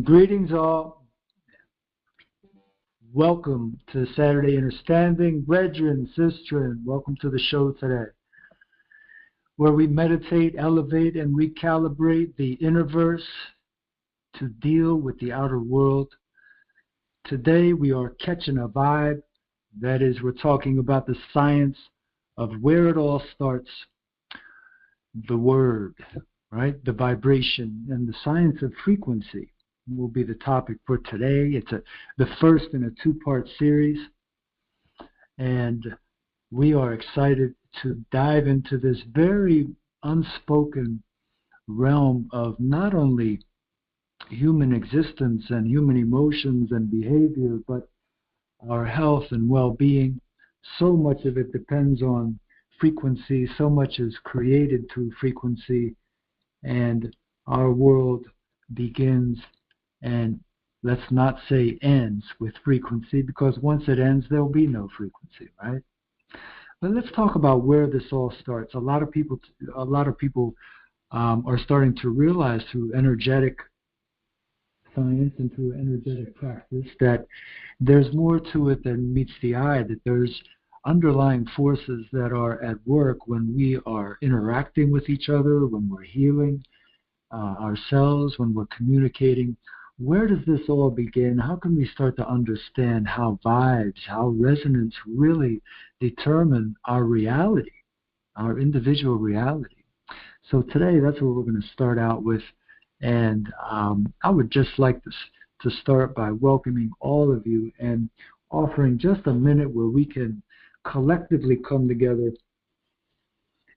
Greetings all. Welcome to Saturday Innerstanding. Brethren, sistren, welcome to the show today, where we meditate, elevate, and recalibrate the innerverse to deal with the outer world. Today we are catching a vibe. That is, we're talking about the science of where it all starts, the word, right? The vibration and the science of frequency will be the topic for today. It's the first in a two-part series, and we are excited to dive into this very unspoken realm of not only human existence and human emotions and behavior, but our health and well-being. So much of it depends on frequency. So much is created through frequency, and our world begins and, let's not say ends, with frequency, because once it ends, there'll be no frequency, right? But let's talk about where this all starts. A lot of people are starting to realize through energetic science and through energetic practice that there's more to it than meets the eye, that there's underlying forces that are at work when we are interacting with each other, when we're healing ourselves, when we're communicating. Where does this all begin? How can we start to understand how vibes, how resonance really determine our reality, our individual reality? So today, that's what we're going to start out with. And I would just like to start by welcoming all of you and offering just a minute where we can collectively come together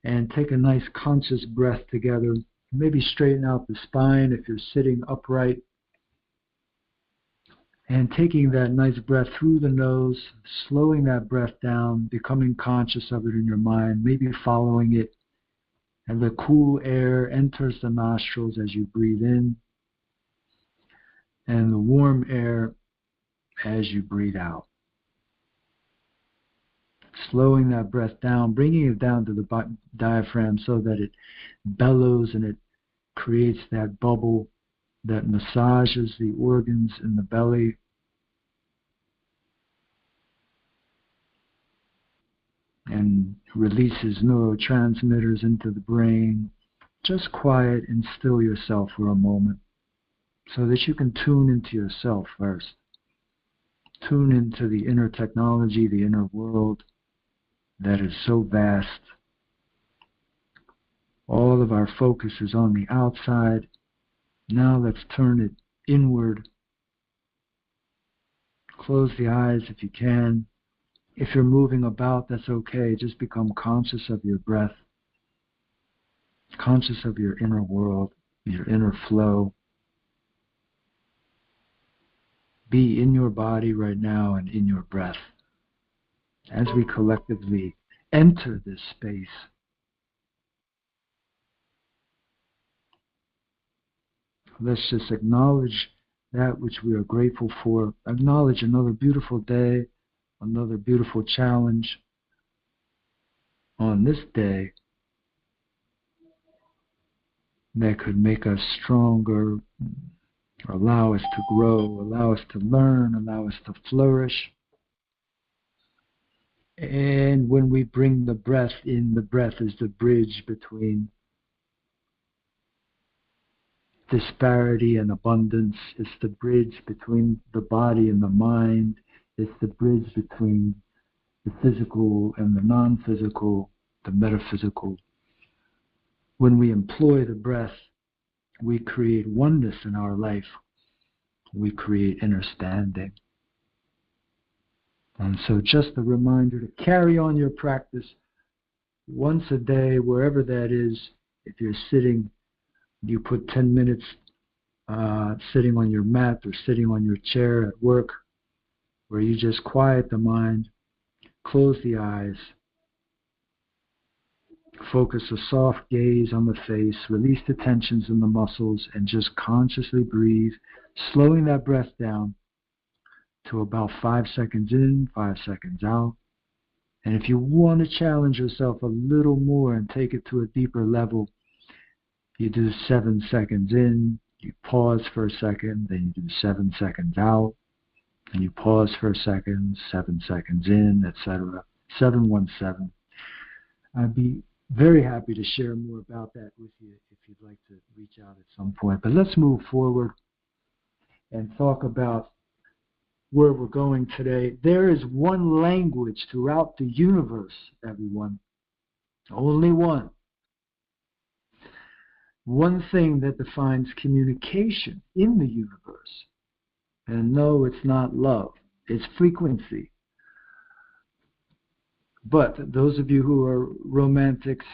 and take a nice conscious breath together. Maybe straighten out the spine if you're sitting upright. And taking that nice breath through the nose, slowing that breath down, becoming conscious of it in your mind, maybe following it. And the cool air enters the nostrils as you breathe in, and the warm air as you breathe out. Slowing that breath down, bringing it down to the diaphragm so that it bellows and it creates that bubble that massages the organs in the belly. And releases neurotransmitters into the brain. Just quiet and still yourself for a moment so that you can tune into yourself first. Tune into the inner technology, the inner world that is so vast. All of our focus is on the outside. Now let's turn it inward. Close the eyes if you can. If you're moving about, that's okay. Just become conscious of your breath, conscious of your inner world, your inner flow. Be in your body right now and in your breath as we collectively enter this space. Let's just acknowledge that which we are grateful for. Acknowledge another beautiful day, another beautiful challenge on this day that could make us stronger, allow us to grow, allow us to learn, allow us to flourish. And when we bring the breath in, the breath is the bridge between disparity and abundance. It's the bridge between the body and the mind. It's the bridge between the physical and the non-physical, the metaphysical. When we employ the breath, we create oneness in our life. We create innerstanding. And so just a reminder to carry on your practice once a day, wherever that is. If you're sitting, you put 10 minutes sitting on your mat or sitting on your chair at work, where you just quiet the mind, close the eyes, focus a soft gaze on the face, release the tensions in the muscles, and just consciously breathe, slowing that breath down to about 5 seconds in, 5 seconds out. And if you want to challenge yourself a little more and take it to a deeper level, you do 7 seconds in, You pause for a second, then you do 7 seconds out, and you pause for a second, 7 seconds in, etc. 717. I'd be very happy to share more about that with you if you'd like to reach out at some point. But let's move forward and talk about where we're going today. There is one language throughout the universe, everyone. Only one. One thing that defines communication in the universe. And no, it's not love. It's frequency. But those of you who are romantics,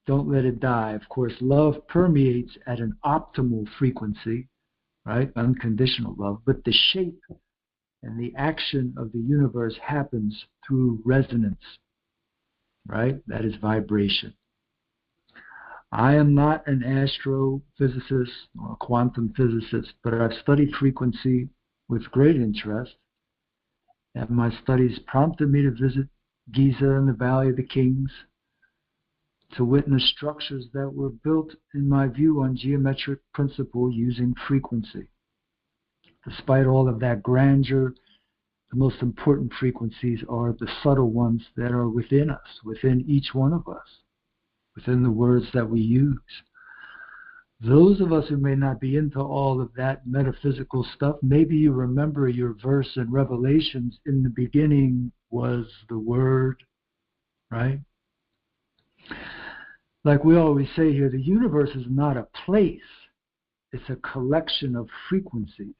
don't let it die. Of course, love permeates at an optimal frequency, right? Unconditional love. But the shape and the action of the universe happens through resonance, right? That is vibration. I am not an astrophysicist or a quantum physicist, but I've studied frequency with great interest. And my studies prompted me to visit Giza and the Valley of the Kings, to witness structures that were built, in my view, on geometric principle using frequency. Despite all of that grandeur, the most important frequencies are the subtle ones that are within us, within each one of us, within the words that we use. Those of us who may not be into all of that metaphysical stuff, maybe you remember your verse in Revelations, in the beginning was the Word, right? Like we always say here, the universe is not a place. It's a collection of frequencies.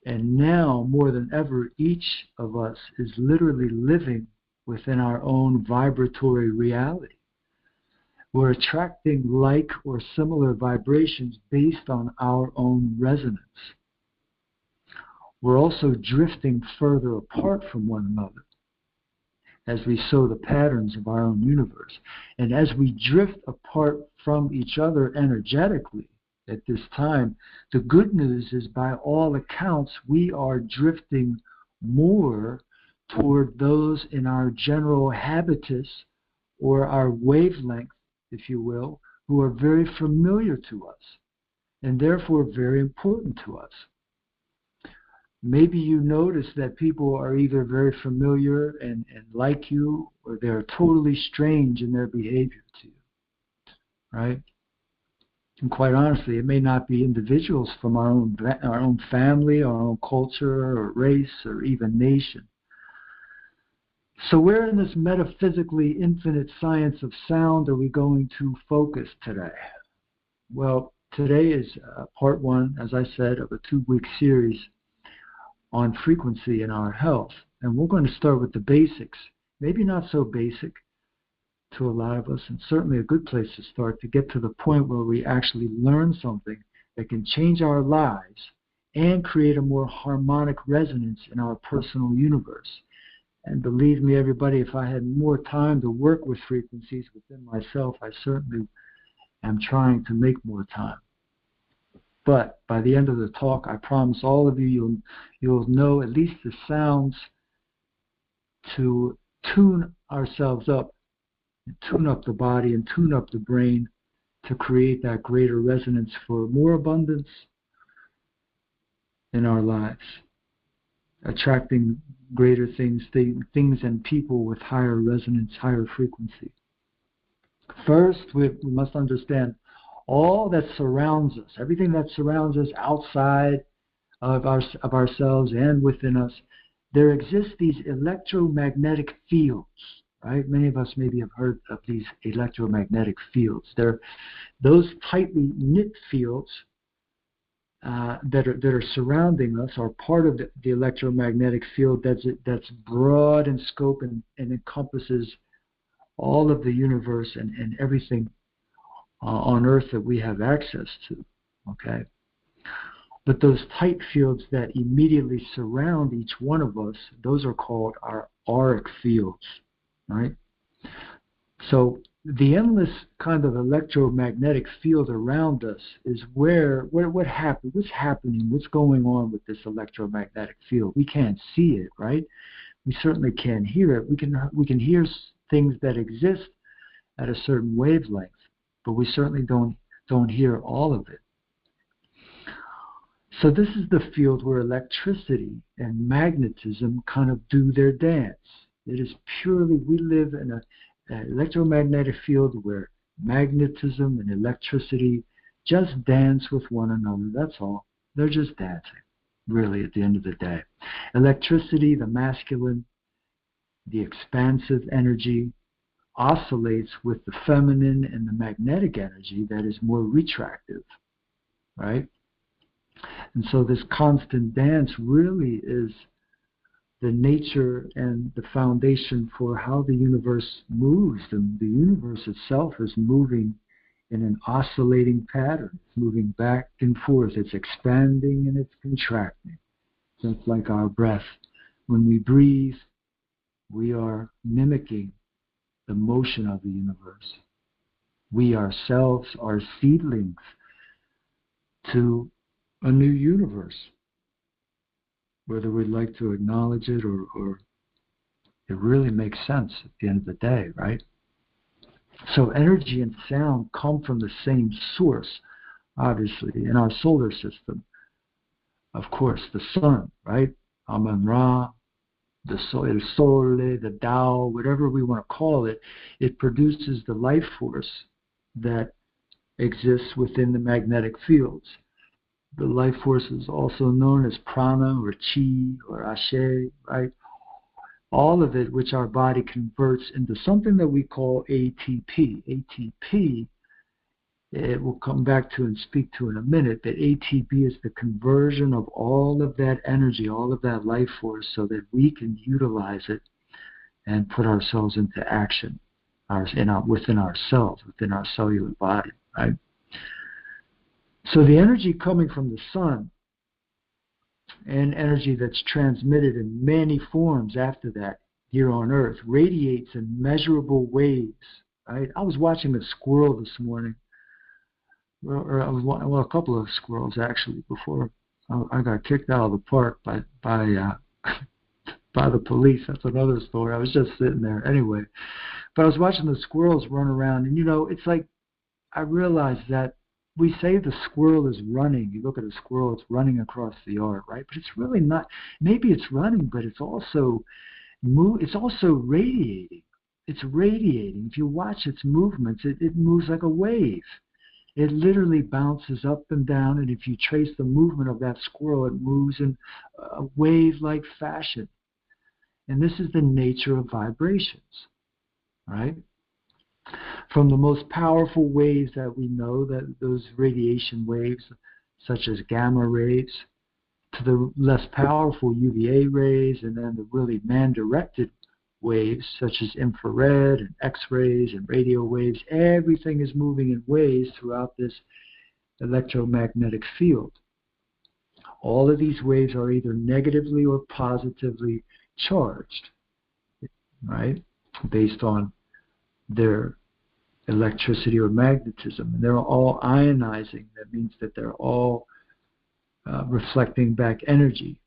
And now, more than ever, each of us is literally living within our own vibratory reality. We're attracting like or similar vibrations based on our own resonance. We're also drifting further apart from one another as we sow the patterns of our own universe. And as we drift apart from each other energetically at this time, the good news is, by all accounts, we are drifting more toward those in our general habitus, or our wavelength, if you will, who are very familiar to us and therefore very important to us. Maybe you notice that people are either very familiar and like you, or they're totally strange in their behavior to you, right? And quite honestly, it may not be individuals from our own family, our own culture, or race, or even nation. So where in this metaphysically infinite science of sound are we going to focus today? Well, today is part one, as I said, of a 2-week series on frequency in our health. And we're going to start with the basics. Maybe not so basic to a lot of us, and certainly a good place to start to get to the point where we actually learn something that can change our lives and create a more harmonic resonance in our personal universe. And believe me, everybody, if I had more time to work with frequencies within myself, I certainly am trying to make more time. But by the end of the talk, I promise all of you, you'll know at least the sounds to tune ourselves up, and tune up the body and tune up the brain to create that greater resonance for more abundance in our lives, attracting greater things and people with higher resonance, higher frequency. First, we must understand all that surrounds us, everything that surrounds us outside of ourselves and within us. There exist these electromagnetic fields, right? Many of us maybe have heard of these electromagnetic fields. They're those tightly knit fields that are surrounding us, are part of the electromagnetic field that's broad in scope and encompasses all of the universe and everything on Earth that we have access to, okay? But those tight fields that immediately surround each one of us, those are called our auric fields, right? So the endless kind of electromagnetic field around us is what happened, what's happening, what's going on with this electromagnetic field. We can't see it, right? We certainly can't hear it. We can hear things that exist at a certain wavelength, but we certainly don't hear all of it. So this is the field where electricity and magnetism kind of do their dance. It is purely, we live in an electromagnetic field where magnetism and electricity just dance with one another. That's all. They're just dancing, really, at the end of the day. Electricity, the masculine, the expansive energy, oscillates with the feminine and the magnetic energy that is more retractive, right? And so this constant dance really is the nature and the foundation for how the universe moves. And the universe itself is moving in an oscillating pattern. It's moving back and forth. It's expanding and it's contracting. Just like our breath. When we breathe, we are mimicking the motion of the universe. We ourselves are seedlings to a new universe, whether we'd like to acknowledge it or it really makes sense at the end of the day, right? So energy and sound come from the same source, obviously, in our solar system. Of course, the sun, right? Amun-Ra, the El Sole, the Tao, whatever we want to call it, it produces the life force that exists within the magnetic fields. The life force is also known as prana or chi or ashe, right? All of it which our body converts into something that we call ATP. ATP, it will come back to and speak to in a minute, but ATP is the conversion of all of that energy, all of that life force so that we can utilize it and put ourselves into action within ourselves, within our cellular body, right? So the energy coming from the sun and energy that's transmitted in many forms after that here on Earth radiates in measurable waves, right? I was watching a squirrel this morning, or a couple of squirrels actually, before I got kicked out of the park by the police. That's another story. I was just sitting there anyway. But I was watching the squirrels run around, and it's like I realized that we say the squirrel is running. You look at a squirrel, it's running across the yard, right? But it's really not. Maybe it's running, but it's also radiating. It's radiating. If you watch its movements, it moves like a wave. It literally bounces up and down, and if you trace the movement of that squirrel, it moves in a wave-like fashion. And this is the nature of vibrations, right? From the most powerful waves that we know, that those radiation waves, such as gamma rays, to the less powerful UVA rays, and then the really man-directed waves, such as infrared and X-rays and radio waves. Everything is moving in waves throughout this electromagnetic field. All of these waves are either negatively or positively charged, right, based on their electricity or magnetism. And they're all ionizing. That means that they're all reflecting back energy.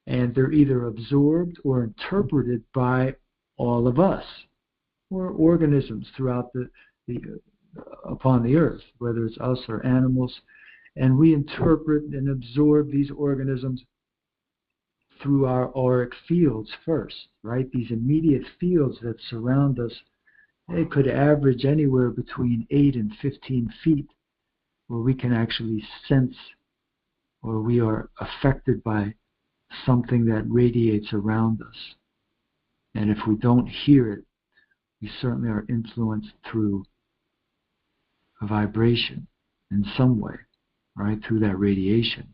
And they're either absorbed or interpreted by all of us, or organisms throughout upon the earth, whether it's us or animals. And we interpret and absorb these organisms through our auric fields first, right? These immediate fields that surround us, they could average anywhere between 8 and 15 feet, where we can actually sense or we are affected by something that radiates around us. And if we don't hear it, we certainly are influenced through a vibration in some way, right, through that radiation.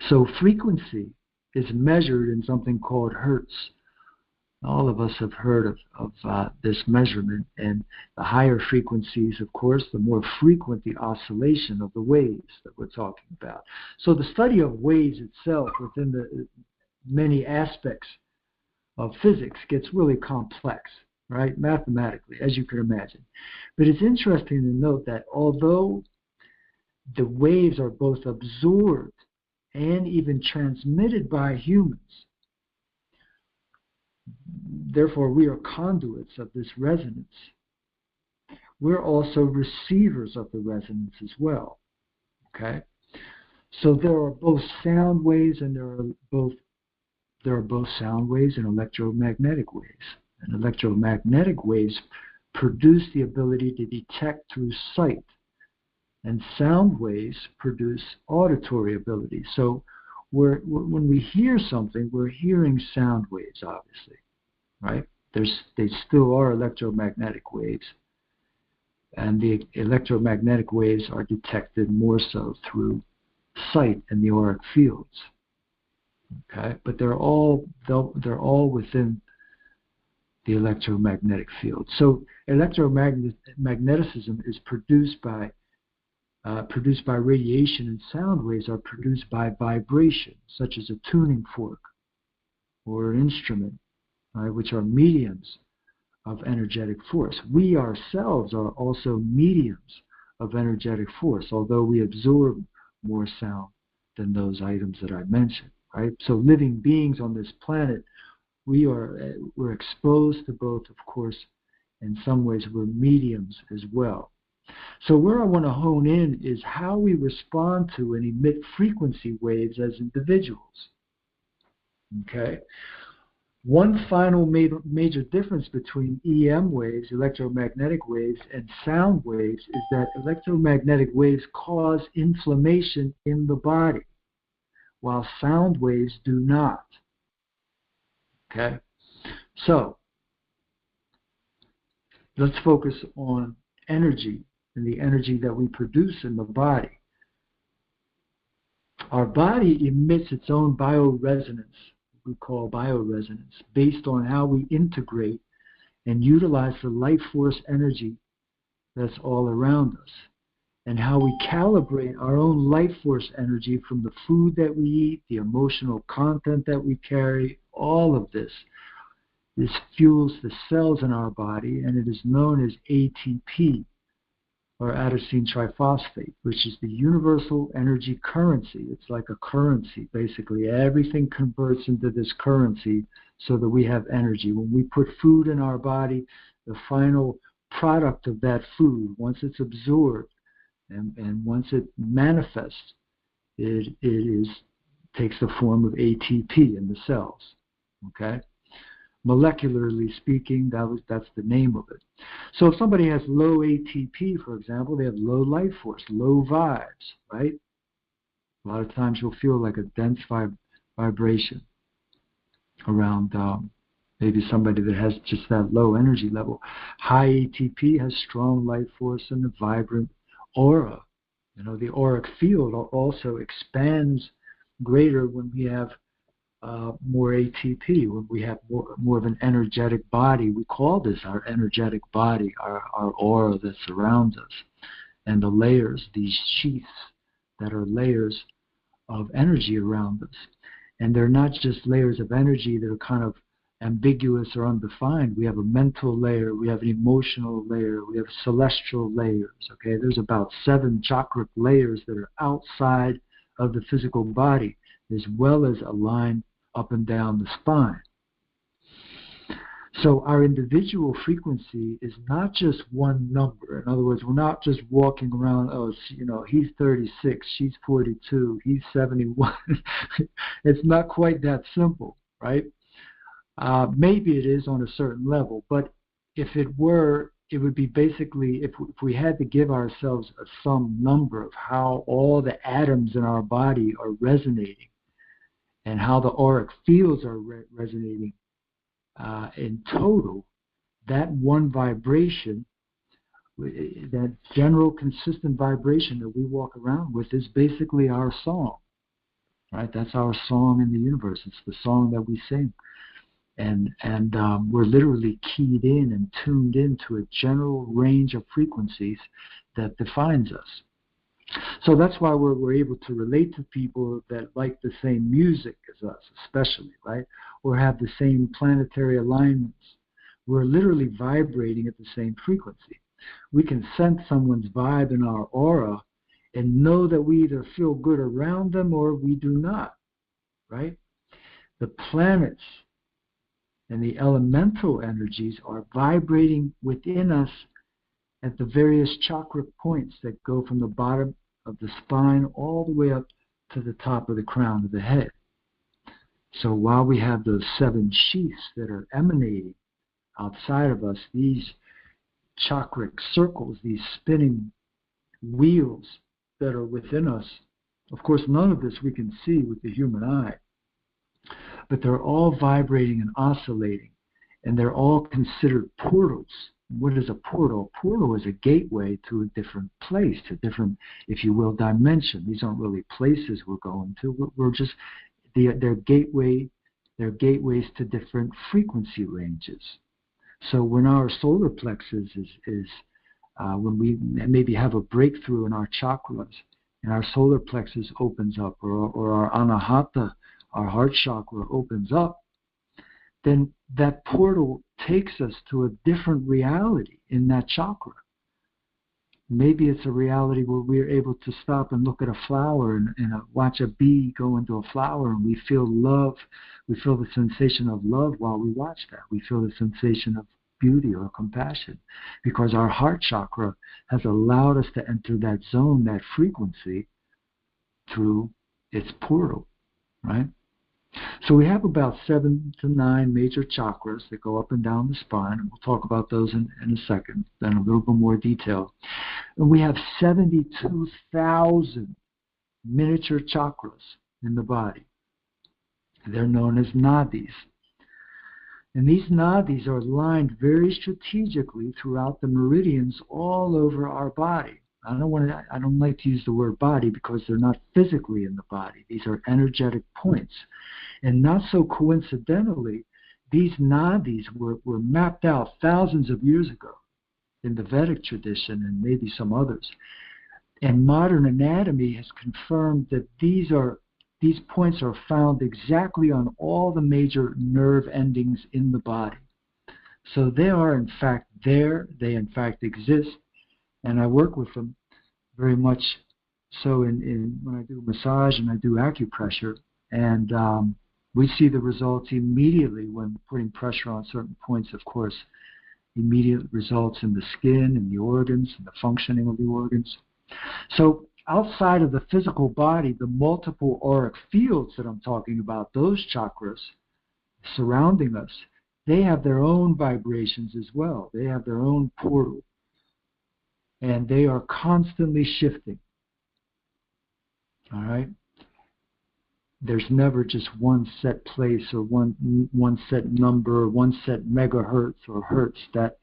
So frequency is measured in something called hertz. All of us have heard of this measurement, and the higher frequencies, of course, the more frequent the oscillation of the waves that we're talking about. So the study of waves itself within the many aspects of physics gets really complex, right, mathematically, as you can imagine. But it's interesting to note that although the waves are both absorbed and even transmitted by humans, therefore we are conduits of this resonance, we're also receivers of the resonance as well, okay? So there are both sound waves and there are both sound waves and electromagnetic waves. And electromagnetic waves produce the ability to detect through sight, and sound waves produce auditory ability. So when we hear something, we're hearing sound waves, obviously, right? They still are electromagnetic waves, and the electromagnetic waves are detected more so through sight and the auric fields. Okay, but they're all within the electromagnetic field. So electromagnetism is produced by radiation, and sound waves are produced by vibration, such as a tuning fork or an instrument, right, which are mediums of energetic force. We ourselves are also mediums of energetic force, although we absorb more sound than those items that I mentioned. Right? So living beings on this planet, we're exposed to both, of course. In some ways, we're mediums as well. So where I want to hone in is how we respond to and emit frequency waves as individuals. Okay. One final major difference between EM waves, electromagnetic waves, and sound waves is that electromagnetic waves cause inflammation in the body, while sound waves do not. Okay? So, let's focus on energy and the energy that we produce in the body. Our body emits its own bioresonance, we call bioresonance, based on how we integrate and utilize the life force energy that's all around us, and how we calibrate our own life force energy from the food that we eat, the emotional content that we carry. All of this fuels the cells in our body, and it is known as ATP, or adenosine triphosphate, which is the universal energy currency. It's like a currency, basically. Everything converts into this currency so that we have energy. When we put food in our body, the final product of that food, once it's absorbed and once it manifests, it takes the form of ATP in the cells. Okay? Molecularly speaking, that's the name of it. So if somebody has low ATP, for example, they have low life force, low vibes, right? A lot of times you'll feel like a dense vibration around maybe somebody that has just that low energy level. High ATP has strong life force and a vibrant aura. You know, the auric field also expands greater when we have more ATP, when we have more of an energetic body. We call this our energetic body, our aura that surrounds us, and the layers, these sheaths that are layers of energy around us. And they're not just layers of energy that are kind of ambiguous or undefined. We have a mental layer, we have an emotional layer, we have celestial layers. Okay, there's about 7 chakric layers that are outside of the physical body, as well as a line up and down the spine. So our individual frequency is not just one number. In other words, we're not just walking around, oh, you know, he's 36, she's 42, he's 71. It's not quite that simple, right? Maybe it is on a certain level, but if it were, it would be basically, if we had to give ourselves some number of how all the atoms in our body are resonating, and how the auric fields are resonating in total, that one vibration, that general consistent vibration that we walk around with, is basically our song, right? That's our song in the universe. It's the song that we sing. And we're literally keyed in and tuned into a general range of frequencies that defines us. So that's why we're able to relate to people that like the same music as us, especially, right? Or have the same planetary alignments. We're literally vibrating at the same frequency. We can sense someone's vibe in our aura and know that we either feel good around them or we do not, right? The planets and the elemental energies are vibrating within us at the various chakra points that go from the bottom of the spine all the way up to the top of the crown of the head. So while we have those 7 sheaths that are emanating outside of us, these chakric circles, these spinning wheels that are within us, of course, none of this we can see with the human eye, but they're all vibrating and oscillating, and they're all considered portals. What is a portal? A portal is a gateway to a different place, a different, if you will, dimension. These aren't really places we're going to. We're just, they're gateways to different frequency ranges. So when our solar plexus is when we maybe have a breakthrough in our chakras, and our solar plexus opens up, or our anahata, our heart chakra opens up, then that portal takes us to a different reality in that chakra. Maybe it's a reality where we're able to stop and look at a flower and watch a bee go into a flower, and we feel love. We feel the sensation of love while we watch that. We feel the sensation of beauty or compassion, because our heart chakra has allowed us to enter that zone, that frequency, through its portal, right? So we have about 7 to 9 major chakras that go up and down the spine, and we'll talk about those in a second, then a little bit more detail. And we have 72,000 miniature chakras in the body. They're known as nadis. And these nadis are lined very strategically throughout the meridians all over our body. I don't like to use the word body because they're not physically in the body. These are energetic points. And not so coincidentally, these nadis were mapped out thousands of years ago in the Vedic tradition and maybe some others. And modern anatomy has confirmed that these points are found exactly on all the major nerve endings in the body. So they are in fact there, they in fact exist, and I work with them very much so in when I do massage and I do acupressure, and we see the results immediately when putting pressure on certain points, of course, immediate results in the skin and the organs and the functioning of the organs. So outside of the physical body, the multiple auric fields that I'm talking about, those chakras surrounding us, they have their own vibrations as well. They have their own portal. And they are constantly shifting. All right? There's never just one set place or one set number or one set megahertz or hertz that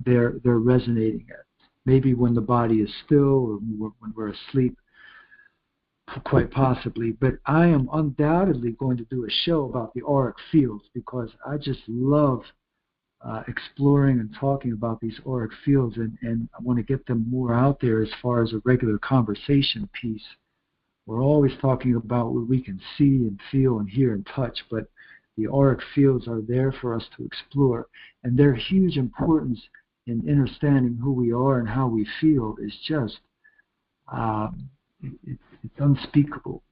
they're resonating at. Maybe when the body is still or when we're asleep, quite possibly. But I am undoubtedly going to do a show about the auric fields because I just love exploring and talking about these auric fields, and I want to get them more out there as far as a regular conversation piece. We're always talking about what we can see and feel and hear and touch, but the auric fields are there for us to explore, and their huge importance in understanding who we are and how we feel is just it's unspeakable,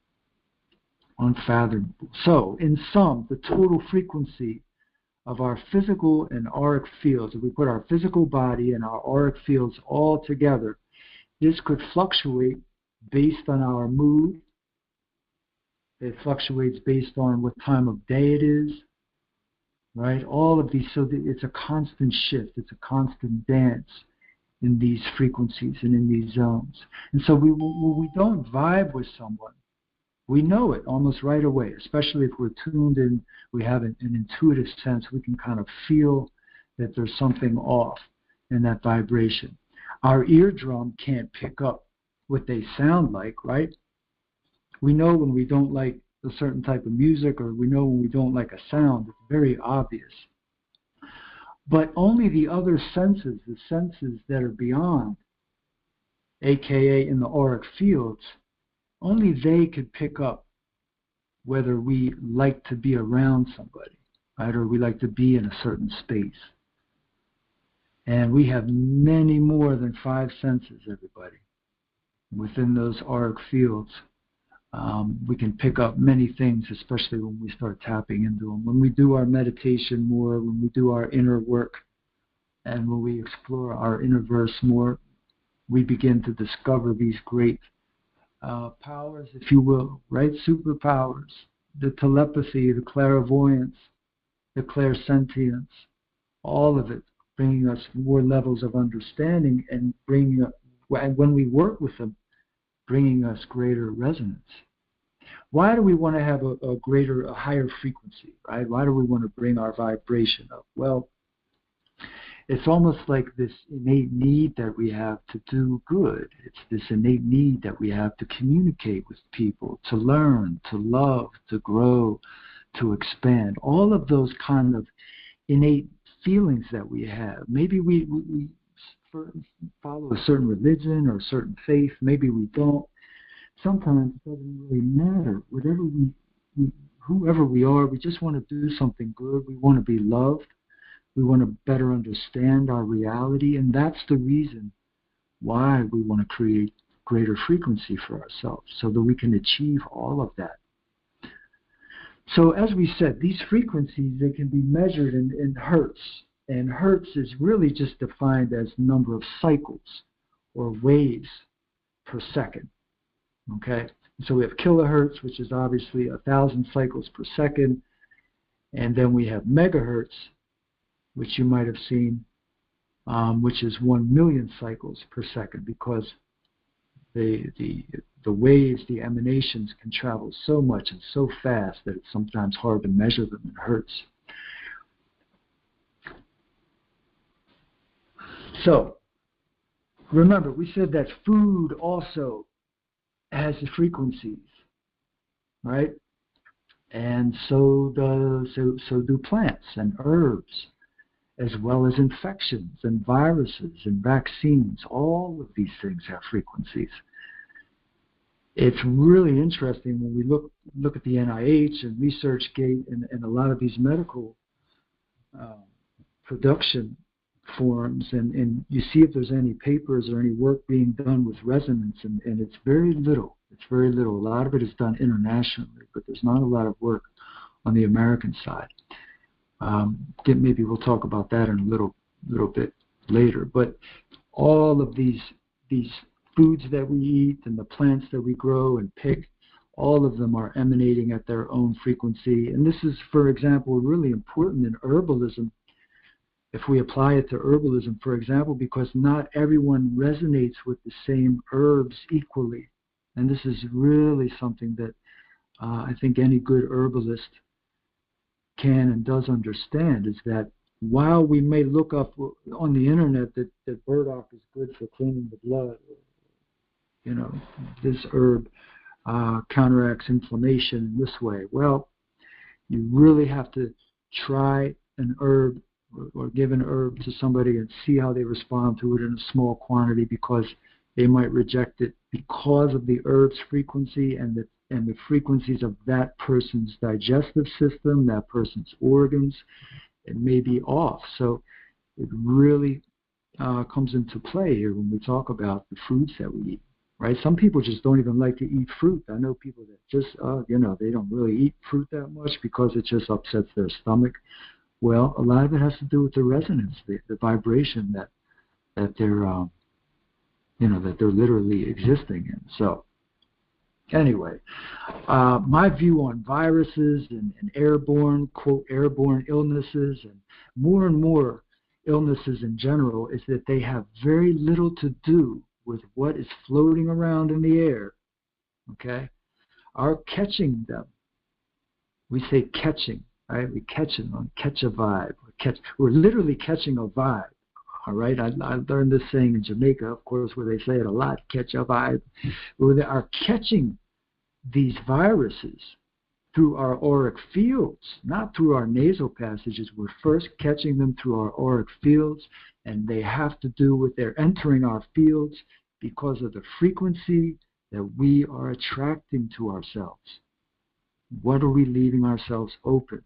unfathomable. So, in sum, the total frequency of our physical and auric fields, if we put our physical body and our auric fields all together, this could fluctuate based on our mood. It fluctuates based on what time of day it is, right? All of these, so that it's a constant shift, it's a constant dance in these frequencies and in these zones. And so when we don't vibe with someone, we know it almost right away, especially if we're tuned in, we have an intuitive sense, we can kind of feel that there's something off in that vibration. Our eardrum can't pick up what they sound like, right? We know when we don't like a certain type of music, or we know when we don't like a sound. It's very obvious. But only the other senses, the senses that are beyond, aka in the auric fields, only they could pick up whether we like to be around somebody, right, or we like to be in a certain space. And we have many more than 5 senses, everybody. Within those auric fields, we can pick up many things, especially when we start tapping into them. When we do our meditation more, when we do our inner work, and when we explore our inner verse more, we begin to discover these great powers, if you will, right? Superpowers, the telepathy, the clairvoyance, the clairsentience, all of it, bringing us more levels of understanding and bringing up, when we work with them, bringing us greater resonance. Why do we want to have a higher frequency, right? Why do we want to bring our vibration up? Well, it's almost like this innate need that we have to do good. It's this innate need that we have to communicate with people, to learn, to love, to grow, to expand. All of those kind of innate feelings that we have. Maybe we follow a certain religion or a certain faith. Maybe we don't. Sometimes it doesn't really matter. Whoever we are, we just want to do something good. We want to be loved. We want to better understand our reality, and that's the reason why we want to create greater frequency for ourselves, so that we can achieve all of that. So as we said, these frequencies, they can be measured in hertz, and hertz is really just defined as number of cycles or waves per second. Okay, so we have kilohertz, which is obviously 1,000 cycles per second, and then we have megahertz, which you might have seen, which is 1,000,000 cycles per second, because the waves, the emanations can travel so much and so fast that it's sometimes hard to measure them in hertz. So, remember, we said that food also has the frequencies, right? And so do plants and herbs, as well as infections and viruses and vaccines. All of these things have frequencies. It's really interesting when we look at the NIH and ResearchGate and a lot of these medical production forums, and you see if there's any papers or any work being done with resonance, and it's very little. It's very little. A lot of it is done internationally, but there's not a lot of work on the American side. Maybe we'll talk about that in a little bit later. But all of these foods that we eat and the plants that we grow and pick, all of them are emanating at their own frequency. And this is, for example, really important in herbalism, if we apply it to herbalism, for example, because not everyone resonates with the same herbs equally. And this is really something that I think any good herbalist can and does understand, is that while we may look up on the internet that burdock is good for cleaning the blood, you know, this herb counteracts inflammation in this way. Well, you really have to try an herb or give an herb to somebody and see how they respond to it in a small quantity, because they might reject it because of the herb's frequency and the frequencies of that person's digestive system, that person's organs. It may be off. So it really comes into play here when we talk about the foods that we eat, right? Some people just don't even like to eat fruit. I know people that just, they don't really eat fruit that much because it just upsets their stomach. Well, a lot of it has to do with the resonance, the vibration that they're, that they're literally existing in. So, anyway, my view on viruses and airborne, quote, airborne illnesses and more illnesses in general is that they have very little to do with what is floating around in the air, okay? Our catching them, we say catching, right? We catch them, catch a vibe. We're literally catching a vibe. All right, I learned this saying in Jamaica, of course, where they say it a lot, catch a vibe. Where they are catching these viruses through our auric fields, not through our nasal passages. We're first catching them through our auric fields, and they have to do with their entering our fields because of the frequency that we are attracting to ourselves. What are we leaving ourselves open?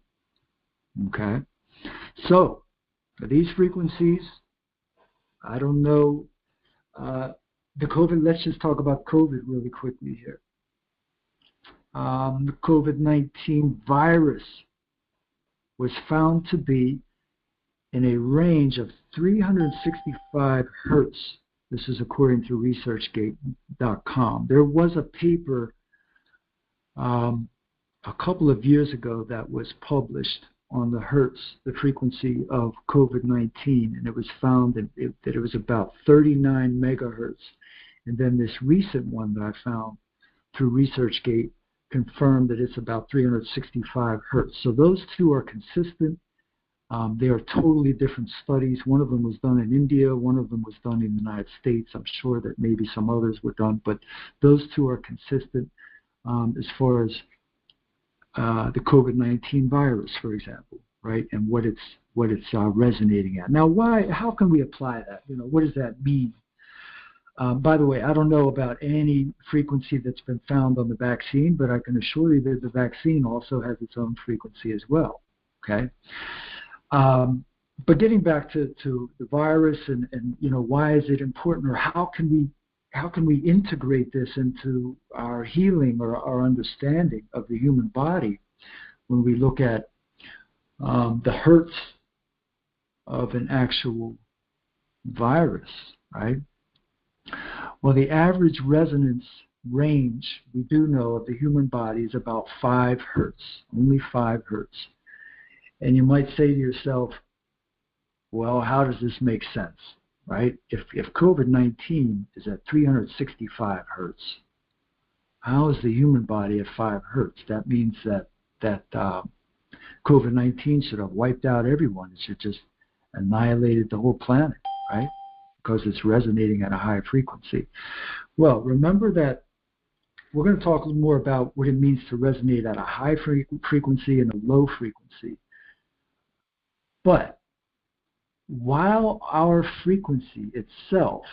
Okay? So, for these frequencies, I don't know, the COVID, let's just talk about COVID really quickly here. The COVID-19 virus was found to be in a range of 365 hertz. This is according to ResearchGate.com. There was a paper a couple of years ago that was published on the hertz, the frequency of COVID-19, and it was found that it was about 39 megahertz. And then this recent one that I found through ResearchGate confirmed that it's about 365 hertz. So those two are consistent. They are totally different studies. One of them was done in India. One of them was done in the United States. I'm sure that maybe some others were done, but those two are consistent as far as the COVID-19 virus, for example, right? And what it's resonating at. Now, how can we apply that? What does that mean? By the way, I don't know about any frequency that's been found on the vaccine, but I can assure you that the vaccine also has its own frequency as well, okay? But getting back to the virus and why is it important, or how can we integrate this into our healing or our understanding of the human body when we look at the hertz of an actual virus, right? Well, the average resonance range, we do know, of the human body is about 5 hertz, only 5 hertz. And you might say to yourself, well, how does this make sense, right? If COVID-19 is at 365 hertz, how is the human body at 5 hertz? That means that COVID-19 should have wiped out everyone. It should just annihilated the whole planet, right? Because it's resonating at a high frequency. Well, remember that we're going to talk a little more about what it means to resonate at a high frequency and a low frequency. But while our frequency itself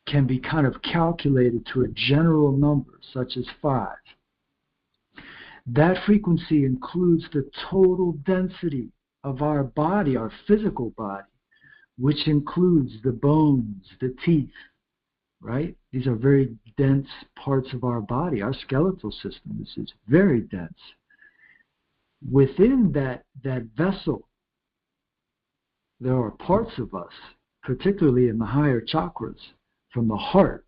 can be kind of calculated to a general number, such as 5, that frequency includes the total density of our body, our physical body, which includes the bones, the teeth, right? These are very dense parts of our body. Our skeletal system is very dense. Within that vessel, there are parts of us, particularly in the higher chakras, from the heart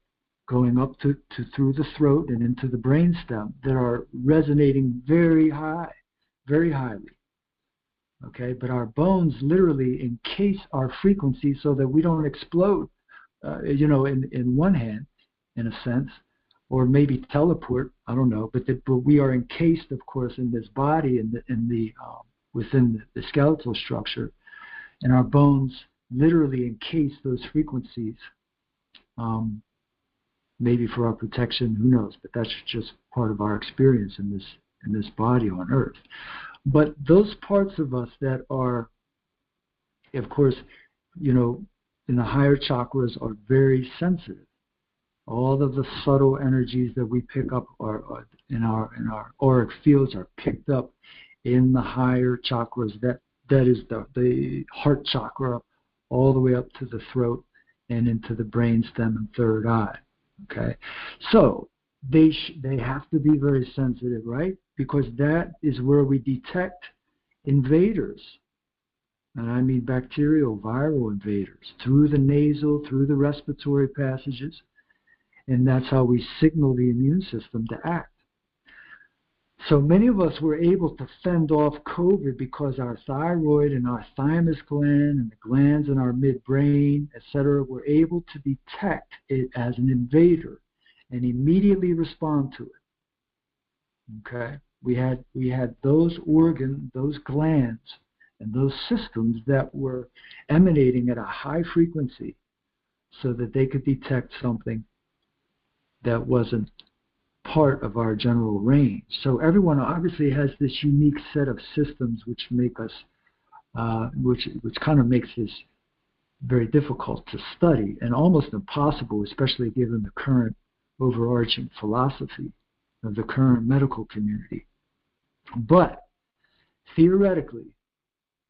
going up to through the throat and into the brainstem, that are resonating very high, very highly. Okay, but our bones literally encase our frequency so that we don't explode, in one hand, in a sense, or maybe teleport. I don't know, but we are encased, of course, in this body, within the skeletal structure, and our bones literally encase those frequencies. Maybe for our protection, who knows? But that's just part of our experience in this body on Earth. But those parts of us that are, of course, in the higher chakras are very sensitive. All of the subtle energies that we pick up are in our auric fields are picked up in the higher chakras. That is the heart chakra, all the way up to the throat and into the brainstem and third eye. Okay, so they have to be very sensitive, right? Because that is where we detect invaders, and I mean bacterial, viral invaders, through the nasal, through the respiratory passages, and that's how we signal the immune system to act. So many of us were able to fend off COVID because our thyroid and our thymus gland and the glands in our midbrain, etc., were able to detect it as an invader and immediately respond to it. Okay, we had those organs, those glands, and those systems that were emanating at a high frequency, so that they could detect something that wasn't part of our general range. So everyone obviously has this unique set of systems which make us, which kind of makes this very difficult to study and almost impossible, especially given the current overarching philosophy of the current medical community. But theoretically,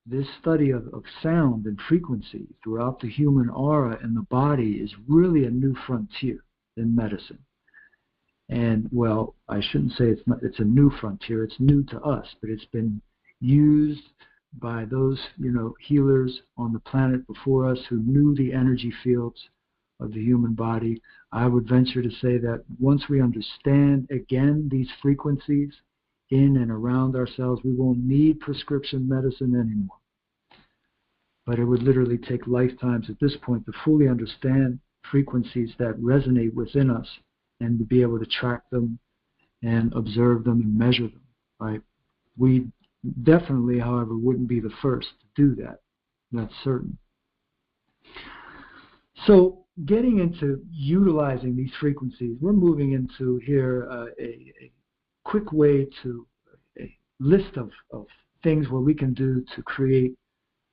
this study of sound and frequency throughout the human aura and the body is really a new frontier in medicine. And, well, I shouldn't say it's a new frontier. It's new to us, but it's been used by those, healers on the planet before us who knew the energy fields of the human body. I would venture to say that once we understand, again, these frequencies in and around ourselves, we won't need prescription medicine anymore. But it would literally take lifetimes at this point to fully understand frequencies that resonate within us and to be able to track them and observe them and measure them, right? We definitely, however, wouldn't be the first to do that. That's certain. So getting into utilizing these frequencies, we're moving into here a quick way to a list of things where we can do to create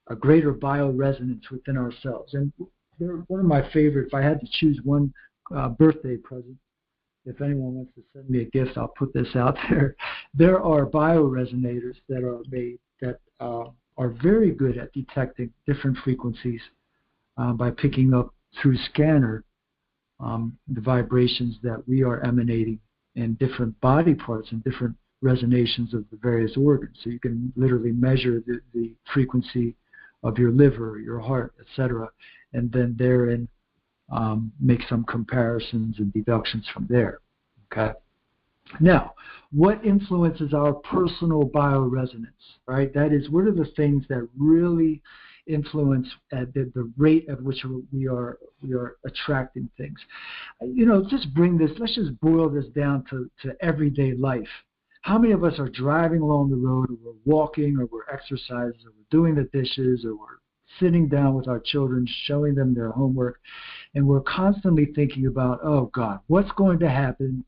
a greater bioresonance within ourselves. And one of my favorite, if I had to choose one birthday present, if anyone wants to send me a gift, I'll put this out there. There are bioresonators that are made that are very good at detecting different frequencies by picking up through scanner the vibrations that we are emanating in different body parts and different resonations of the various organs. So you can literally measure the frequency of your liver, your heart, etc., and then therein make some comparisons and deductions from there. Okay. Now, what influences our personal bioresonance, right? That is, what are the things that really influence at the rate at which we are attracting things? Just bring this, let's just boil this down to everyday life. How many of us are driving along the road, or we're walking, or we're exercising, or we're doing the dishes, or we're sitting down with our children, showing them their homework, and we're constantly thinking about, oh God, what's going to happen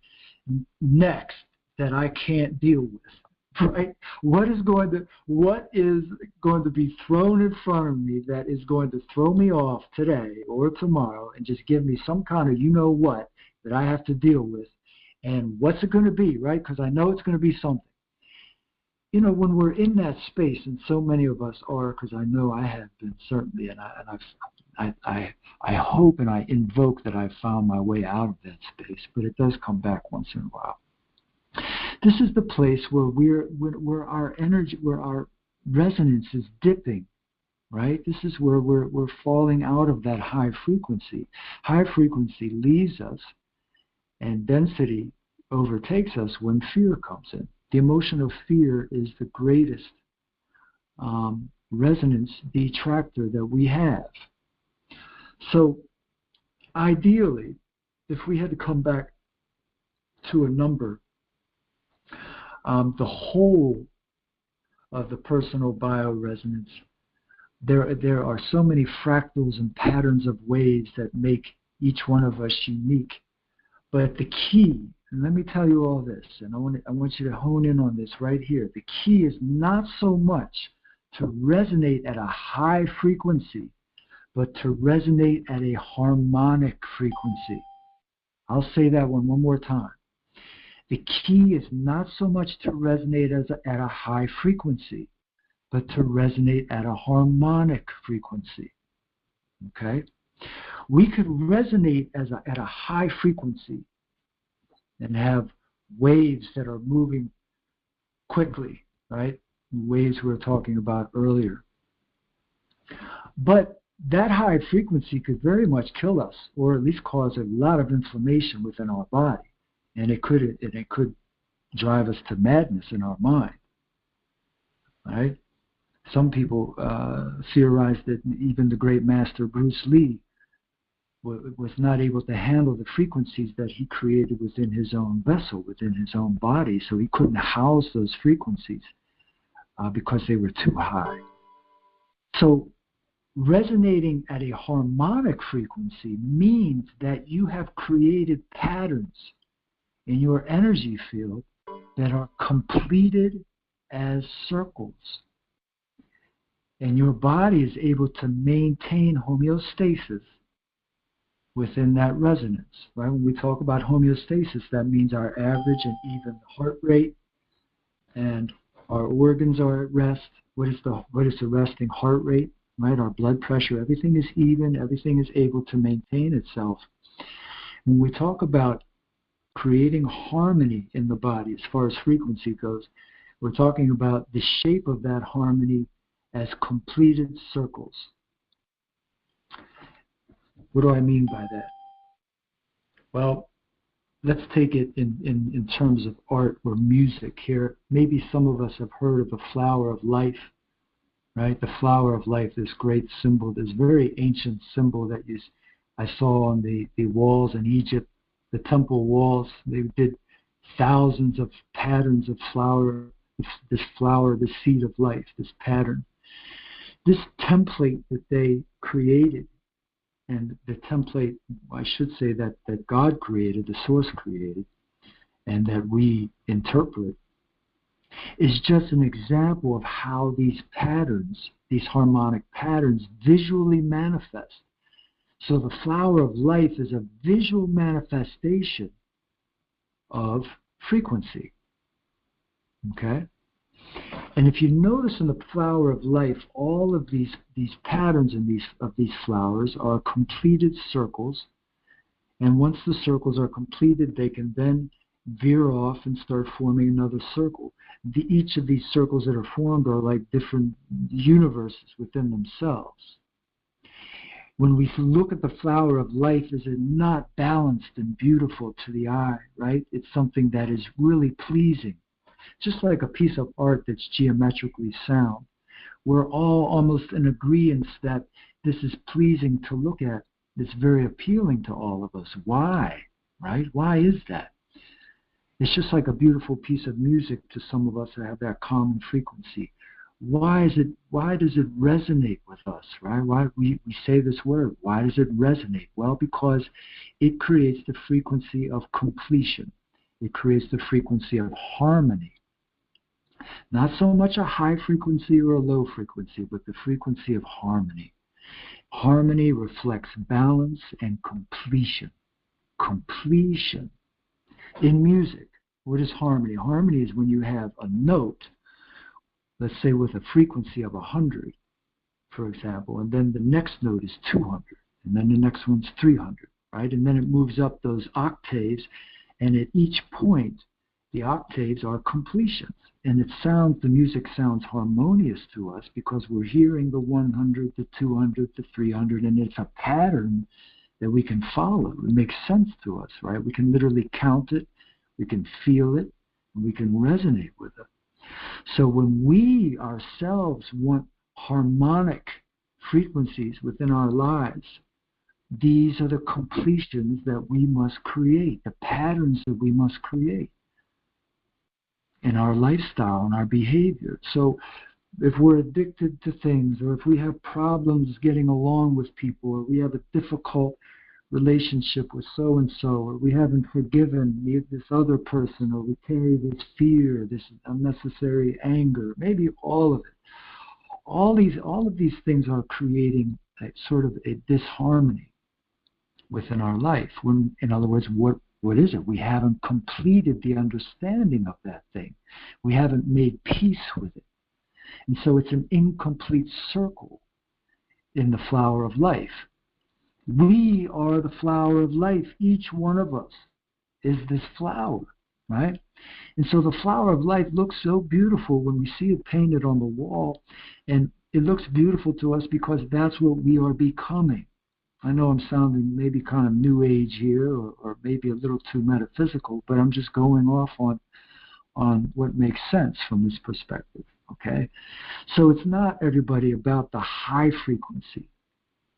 next that I can't deal with, right? What is going to be thrown in front of me that is going to throw me off today or tomorrow and just give me some kind of what that I have to deal with? And what's it going to be, right? Because I know it's going to be something. When we're in that space, and so many of us are, because I know I have been certainly, and I hope and I invoke that I've found my way out of that space, but it does come back once in a while. This is the place where our energy, where our resonance is dipping, right? This is where we're falling out of that high frequency. High frequency leaves us, and density overtakes us when fear comes in. The emotion of fear is the greatest resonance detractor that we have. So ideally, if we had to come back to a number, the whole of the personal bioresonance, there are so many fractals and patterns of waves that make each one of us unique. But the key, and let me tell you all this, and I want you to hone in on this right here. The key is not so much to resonate at a high frequency, but to resonate at a harmonic frequency. I'll say that one more time. The key is not so much to resonate at a high frequency, but to resonate at a harmonic frequency. Okay? We could resonate at a high frequency and have waves that are moving quickly, right? Waves we were talking about earlier. But that high frequency could very much kill us, or at least cause a lot of inflammation within our body. And it could drive us to madness in our mind, right? Some people theorize that even the great master Bruce Lee was not able to handle the frequencies that he created within his own vessel, within his own body, so he couldn't house those frequencies because they were too high. So resonating at a harmonic frequency means that you have created patterns in your energy field that are completed as circles. And your body is able to maintain homeostasis within that resonance, right? When we talk about homeostasis, that means our average and even heart rate and our organs are at rest. What is the resting heart rate, right? Our blood pressure, everything is even, everything is able to maintain itself. When we talk about creating harmony in the body as far as frequency goes, we're talking about the shape of that harmony as completed circles. What do I mean by that? Well, let's take it in terms of art or music here. Maybe some of us have heard of the flower of life, right? The flower of life, this great symbol, this very ancient symbol that I saw on the walls in Egypt, the temple walls. They did thousands of patterns of flower, this flower, the seed of life, this pattern. This template that they created, and the template, I should say, that God created, the source created, and that we interpret, is just an example of how these patterns, these harmonic patterns, visually manifest. So the flower of life is a visual manifestation of frequency. Okay? And if you notice in the flower of life, all of these patterns of these flowers are completed circles. And once the circles are completed, they can then veer off and start forming another circle. Each of these circles that are formed are like different universes within themselves. When we look at the flower of life, is it not balanced and beautiful to the eye, right? It's something that is really pleasing. Just like a piece of art that's geometrically sound. We're all almost in agreement that this is pleasing to look at. It's very appealing to all of us. Why? Right? Why is that? It's just like a beautiful piece of music to some of us that have that common frequency. Why does it resonate with us, right? Why we say this word. Why does it resonate? Well, because it creates the frequency of completion. It creates the frequency of harmony. Not so much a high frequency or a low frequency, but the frequency of harmony. Harmony reflects balance and completion. Completion. In music, what is harmony? Harmony is when you have a note, let's say with a frequency of 100, for example, and then the next note is 200, and then the next one's 300, right? And then it moves up those octaves, and at each point, the octaves are completions. And the music sounds harmonious to us because we're hearing the 100, the 200, the 300, and it's a pattern that we can follow. It makes sense to us, right? We can literally count it, we can feel it, and we can resonate with it. So when we ourselves want harmonic frequencies within our lives, these are the completions that we must create, the patterns that we must create in our lifestyle and our behavior. So if we're addicted to things, or if we have problems getting along with people, or we have a difficult relationship with so-and-so, or we haven't forgiven this other person, or we carry this fear, this unnecessary anger, maybe all of it. All of these things are creating a sort of a disharmony within our life. When, in other words, what is it? We haven't completed the understanding of that thing. We haven't made peace with it. And so it's an incomplete circle in the flower of life. We are the flower of life. Each one of us is this flower, right? And so the flower of life looks so beautiful when we see it painted on the wall. And it looks beautiful to us because that's what we are becoming. I know I'm sounding maybe kind of new age here, or maybe a little too metaphysical, but I'm just going off on what makes sense from this perspective, okay? So it's not, everybody, about the high frequency,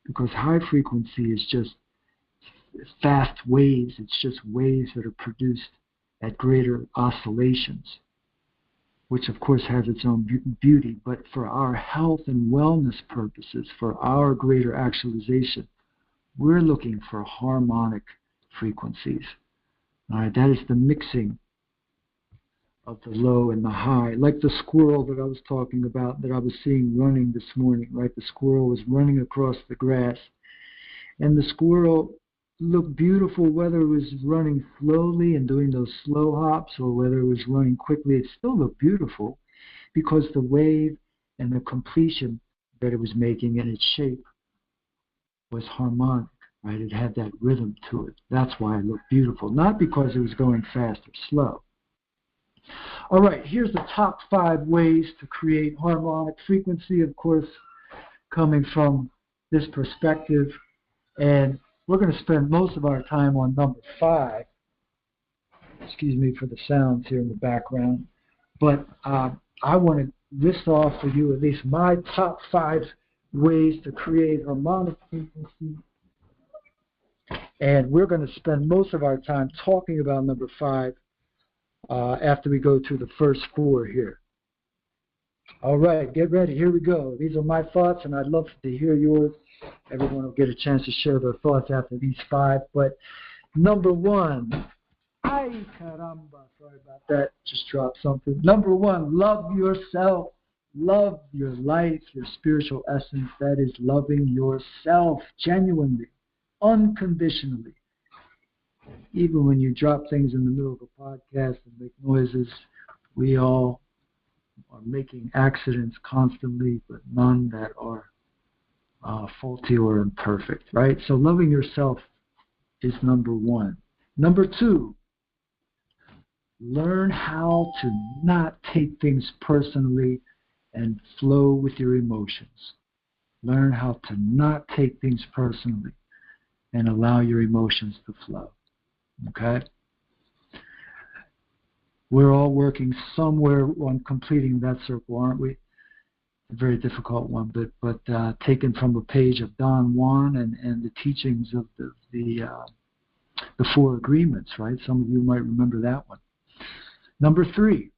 because high frequency is just fast waves. It's just waves that are produced at greater oscillations, which of course has its own beauty. But for our health and wellness purposes, for our greater actualization, we're looking for harmonic frequencies. All right, that is the mixing of the low and the high. Like the squirrel that I was talking about, that I was seeing running this morning, right? The squirrel was running across the grass. And the squirrel looked beautiful, whether it was running slowly and doing those slow hops, or whether it was running quickly. It still looked beautiful because the wave and the completion that it was making and its shape was harmonic, right? It had that rhythm to it. That's why it looked beautiful, not because it was going fast or slow. All right, here's the top 5 ways to create harmonic frequency, of course, coming from this perspective. And we're going to spend most of our time on number 5. Excuse me for the sounds here in the background. But I want to list off for you at least my top 5 ways to create harmonic frequency. And we're going to spend most of our time talking about number 5 after we go through the first 4 here. All right, get ready. Here we go. These are my thoughts, and I'd love to hear yours. Everyone will get a chance to share their thoughts after these 5. But number 1, ay caramba, sorry about that. Just dropped something. Number 1, love yourself. Love your life, your spiritual essence. That is loving yourself genuinely, unconditionally. Even when you drop things in the middle of a podcast and make noises, we all are making accidents constantly, but none that are faulty or imperfect, right? So loving yourself is number 1. Number 2, learn how to not take things personally and flow with your emotions. Learn how to not take things personally and allow your emotions to flow. Okay? We're all working somewhere on completing that circle, aren't we? A very difficult one, but taken from a page of Don Juan and the teachings of the 4 agreements, right? Some of you might remember that one. Number 3,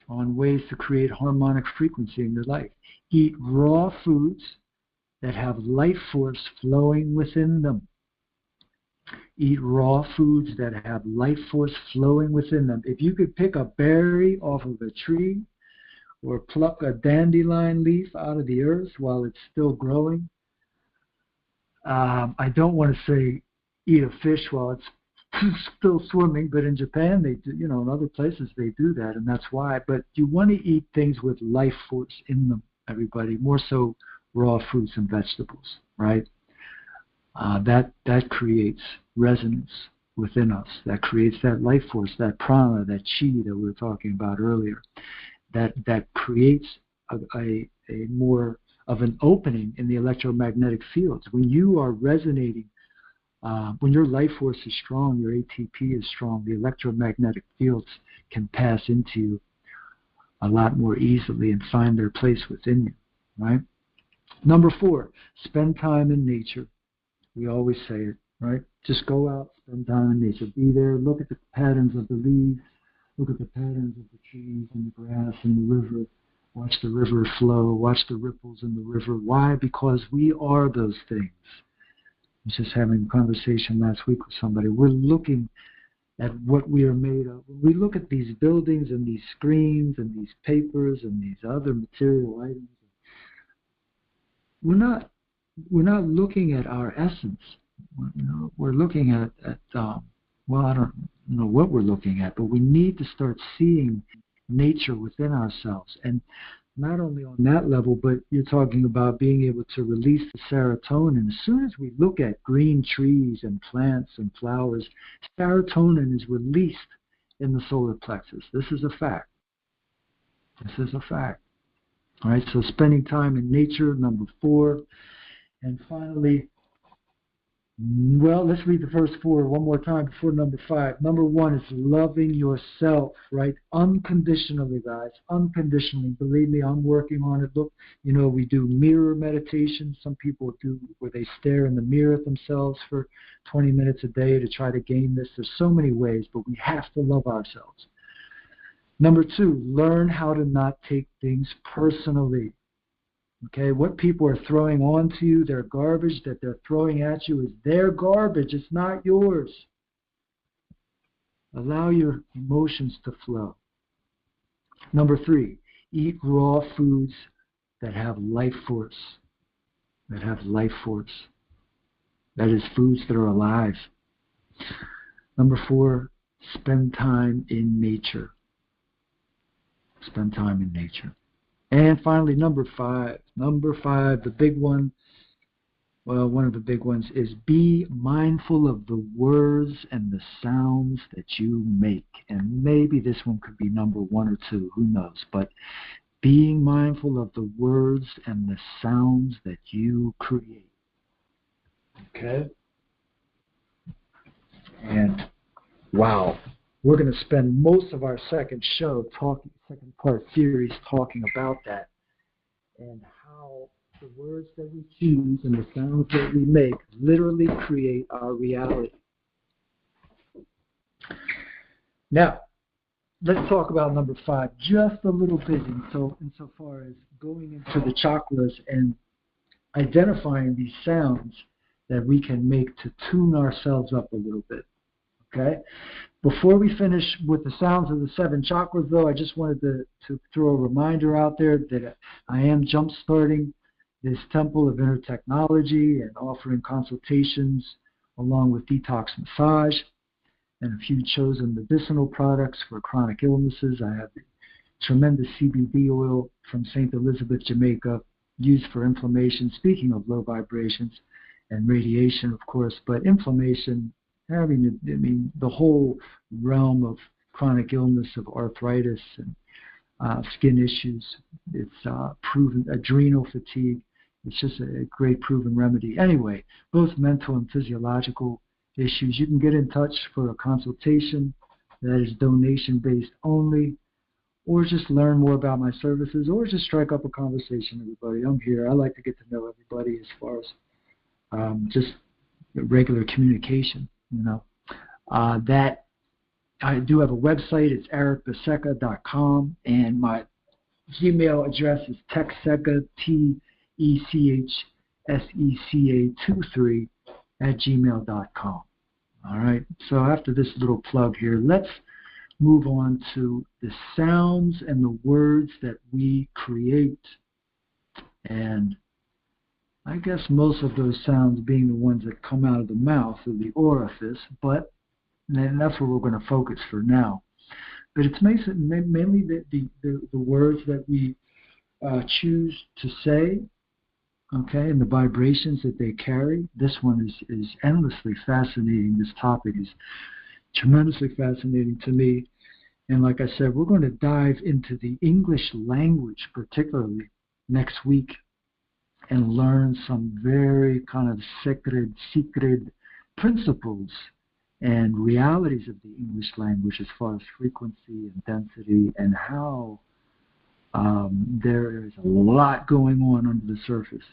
on ways to create harmonic frequency in your life. Eat raw foods that have life force flowing within them. Eat raw foods that have life force flowing within them. If you could pick a berry off of a tree or pluck a dandelion leaf out of the earth while it's still growing, I don't want to say eat a fish while it's still swimming, but in Japan they do, in other places they do that, and that's why. But you want to eat things with life force in them, everybody, more so raw fruits and vegetables, right? That creates resonance within us. That creates that life force, that prana, that chi that we were talking about earlier. That creates a more of an opening in the electromagnetic fields. When you are resonating, when your life force is strong, your ATP is strong, the electromagnetic fields can pass into you a lot more easily and find their place within you, right? Number 4, spend time in nature. We always say it, right? Just go out, spend time in nature. Be there, look at the patterns of the leaves, look at the patterns of the trees and the grass and the river. Watch the river flow, watch the ripples in the river. Why? Because we are those things. I was just having a conversation last week with somebody. We're looking at what we are made of. When we look at these buildings and these screens and these papers and these other material items, we're not looking at our essence. We're looking at well, I don't know what we're looking at, but we need to start seeing nature within ourselves. And not only on that level, but you're talking about being able to release the serotonin. As soon as we look at green trees and plants and flowers, serotonin is released in the solar plexus. This is a fact. This is a fact. All right, so spending time in nature, number 4. And finally, well, let's read the first 4 one more time before number 5. Number 1 is loving yourself, right? Unconditionally, guys. Unconditionally. Believe me, I'm working on it. Look, we do mirror meditation. Some people do where they stare in the mirror at themselves for 20 minutes a day to try to gain this. There's so many ways, but we have to love ourselves. Number 2, learn how to not take things personally. Okay, what people are throwing onto you, their garbage that they're throwing at you is their garbage. It's not yours. Allow your emotions to flow. Number 3, eat raw foods that have life force. That have life force. That is, foods that are alive. Number 4, spend time in nature. Spend time in nature. And finally, number 5, the big one, Well, one of the big ones is be mindful of the words and the sounds that you make. And maybe this one could be number 1 or 2, who knows. But being mindful of the words and the sounds that you create. Okay? And wow, we're going to spend most of our second part series talking about that and how the words that we choose and the sounds that we make literally create our reality. Now, let's talk about number 5 just a little bit insofar as going into the chakras and identifying these sounds that we can make to tune ourselves up a little bit. Okay? Before we finish with the sounds of the 7 chakras, though, I just wanted to throw a reminder out there that I am jump-starting this Temple of Inner Technology and offering consultations along with detox massage and a few chosen medicinal products for chronic illnesses. I have the tremendous CBD oil from St. Elizabeth, Jamaica, used for inflammation. Speaking of low vibrations and radiation, of course, but inflammation, the whole realm of chronic illness, of arthritis and skin issues. It's proven adrenal fatigue. It's just a great proven remedy. Anyway, both mental and physiological issues. You can get in touch for a consultation that is donation-based only, or just learn more about my services, or just strike up a conversation, everybody. I'm here. I like to get to know everybody as far as just regular communication, that I do have a website. It's ericbiseca.com, and my Gmail address is techseca, TECHSECA23 @gmail.com. All right. So after this little plug here, let's move on to the sounds and the words that we create. And I guess most of those sounds being the ones that come out of the mouth or the orifice, but and that's where we're going to focus for now. But it's mainly the words that we choose to say, okay, and the vibrations that they carry. This one is endlessly fascinating. This topic is tremendously fascinating to me. And like I said, we're going to dive into the English language, particularly next week, and learn some very kind of secret principles and realities of the English language as far as frequency and density, and how there is a lot going on under the surface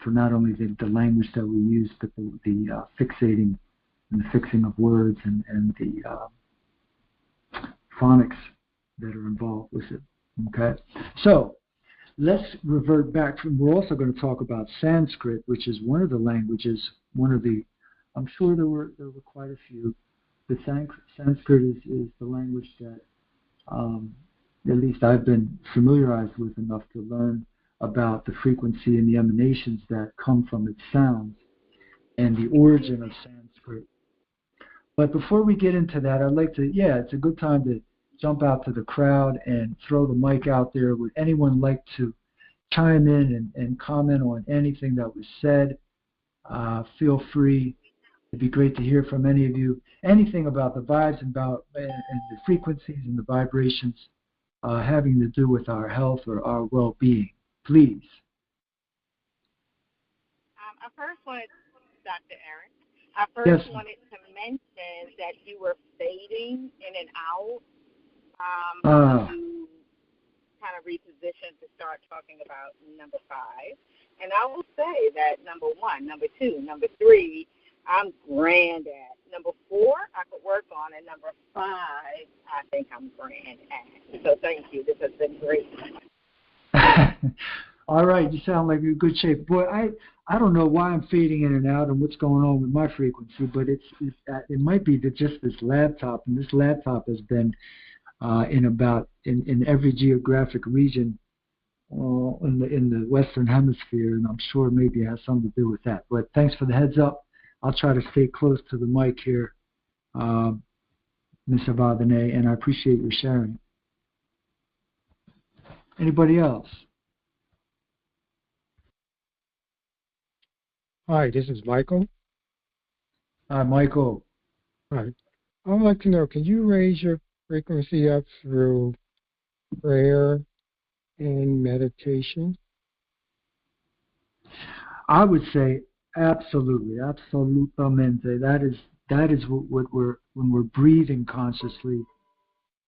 for not only the language that we use, but the fixating and the fixing of words and the phonics that are involved with it. Okay, so let's revert back. We're also going to talk about Sanskrit, which is one of the languages. I'm sure there were quite a few. But Sanskrit is the language that at least I've been familiarized with enough to learn about the frequency and the emanations that come from its sounds and the origin of Sanskrit. But before we get into that, I'd like to, it's a good time to jump out to the crowd and throw the mic out there. Would anyone like to chime in and comment on anything that was said? Feel free. It'd be great to hear from any of you. Anything about the vibes and the frequencies and the vibrations having to do with our health or our well-being. Please. I first wanted, Dr. Eric, wanted to mention that you were fading in and out. You kind of repositioned to start talking about number 5. And I will say that number 1, number 2, number 3, I'm grand at. Number 4, I could work on. And number 5, I think I'm grand at. So thank you. This has been great. All right. You sound like you're in good shape. Boy, I don't know why I'm fading in and out and what's going on with my frequency, but it might be that just this laptop. And this laptop has been in every geographic region in the Western Hemisphere, and I'm sure maybe it has something to do with that. But thanks for the heads up. I'll try to stay close to the mic here, Ms. Avadane, and I appreciate your sharing. Anybody else? Hi, this is Michael. Hi, Michael. Hi. I'd like to know, can you raise your frequency up through prayer and meditation? I would say absolutely, absolutamente. That is what we're when we're breathing consciously,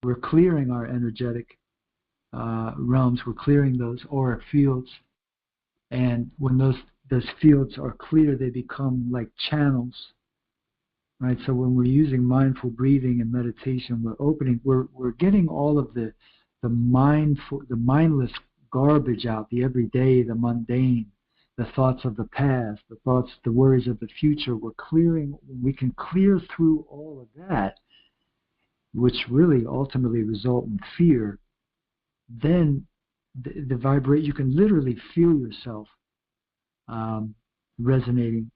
we're clearing our energetic realms. We're clearing those auric fields, and when those fields are clear, they become like channels, right? So when we're using mindful breathing and meditation, we're getting all of the mindless garbage out, the everyday, the mundane, the thoughts of the past, the worries of the future. We can clear through all of that, which really ultimately result in fear. Then you can literally feel yourself resonating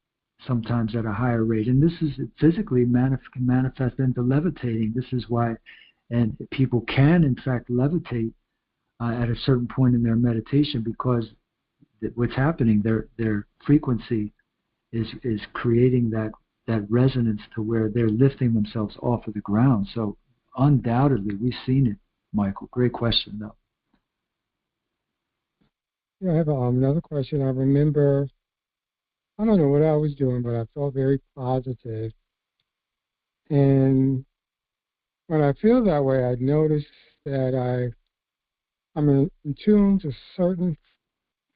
sometimes at a higher rate. And this is physically can manifest into levitating. This is why, and people can in fact levitate at a certain point in their meditation, because what's happening, their frequency is creating that resonance to where they're lifting themselves off of the ground. So undoubtedly, we've seen it, Michael. Great question, though. Yeah, I have another question. I remember, I don't know what I was doing, but I felt very positive. And when I feel that way, I notice that I'm in tune to certain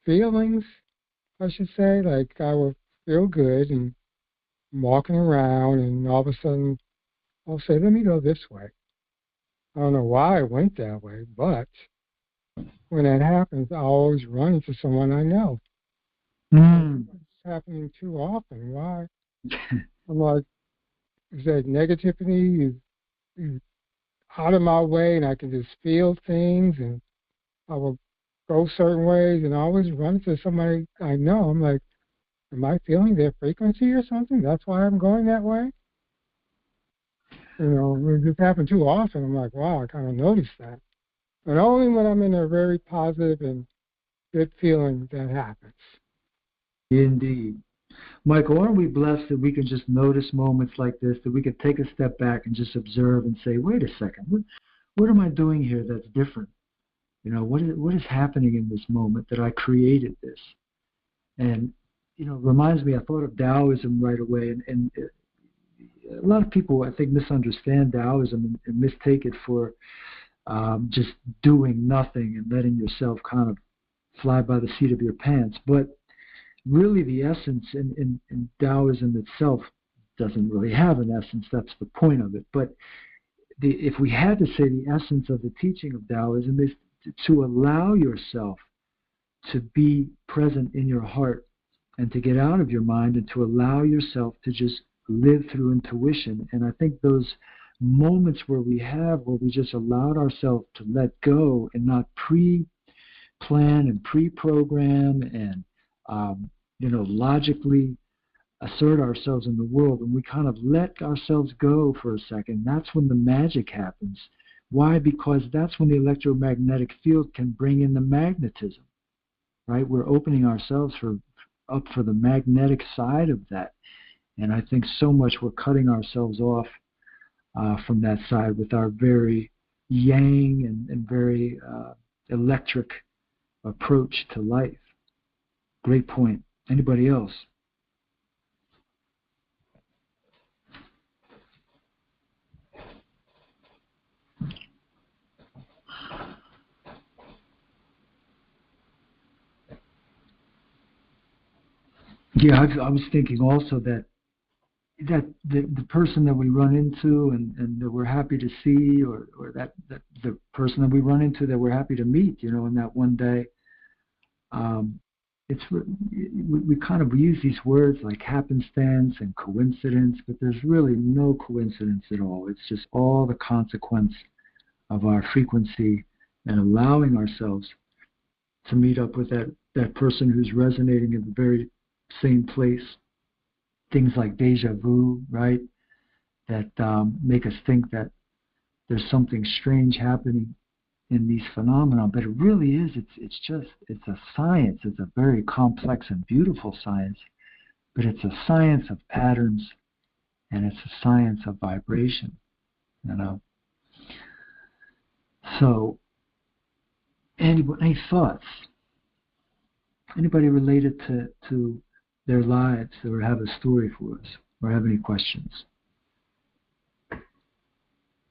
feelings, I should say. Like I will feel good and I'm walking around, and all of a sudden I'll say, let me go this way. I don't know why I went that way, but when that happens, I always run into someone I know. It's happening too often. Why? I'm like, is that negativity is out of my way, and I can just feel things, and I will go certain ways, and I always run into somebody I know. I'm like, am I feeling their frequency or something? That's why I'm going that way? It just happened too often. I'm like, wow, I kind of noticed that. But only when I'm in a very positive and good feeling that happens. Indeed. Michael, aren't we blessed that we can just notice moments like this, that we can take a step back and just observe and say, wait a second, what am I doing here that's different? What is happening in this moment that I created this? And, reminds me, I thought of Taoism right away. And a lot of people, I think, misunderstand Taoism and mistake it for just doing nothing and letting yourself kind of fly by the seat of your pants. But really the essence in Taoism itself doesn't really have an essence. That's the point of it. But if we had to say the essence of the teaching of Taoism is to allow yourself to be present in your heart and to get out of your mind and to allow yourself to just live through intuition. And I think those moments where we just allowed ourselves to let go and not pre-plan and pre-program and logically assert ourselves in the world, and we kind of let ourselves go for a second, that's when the magic happens. Why? Because that's when the electromagnetic field can bring in the magnetism, right? We're opening ourselves up for the magnetic side of that. And I think so much we're cutting ourselves off from that side with our very yang and very electric approach to life. Great point. Anybody else? Yeah, I was thinking also that the person that we run into and that we're happy to see, or that the person that we run into that we're happy to meet, in that one day, we kind of use these words like happenstance and coincidence, but there's really no coincidence at all. It's just all the consequence of our frequency and allowing ourselves to meet up with that person who's resonating in the very same place. Things like deja vu, right, that make us think that there's something strange happening in these phenomena, but it really is. It's a science. It's a very complex and beautiful science But it's a science of patterns, and it's a science of vibration, you know. So, any thoughts? Anybody related to their lives or have a story for us or have any questions?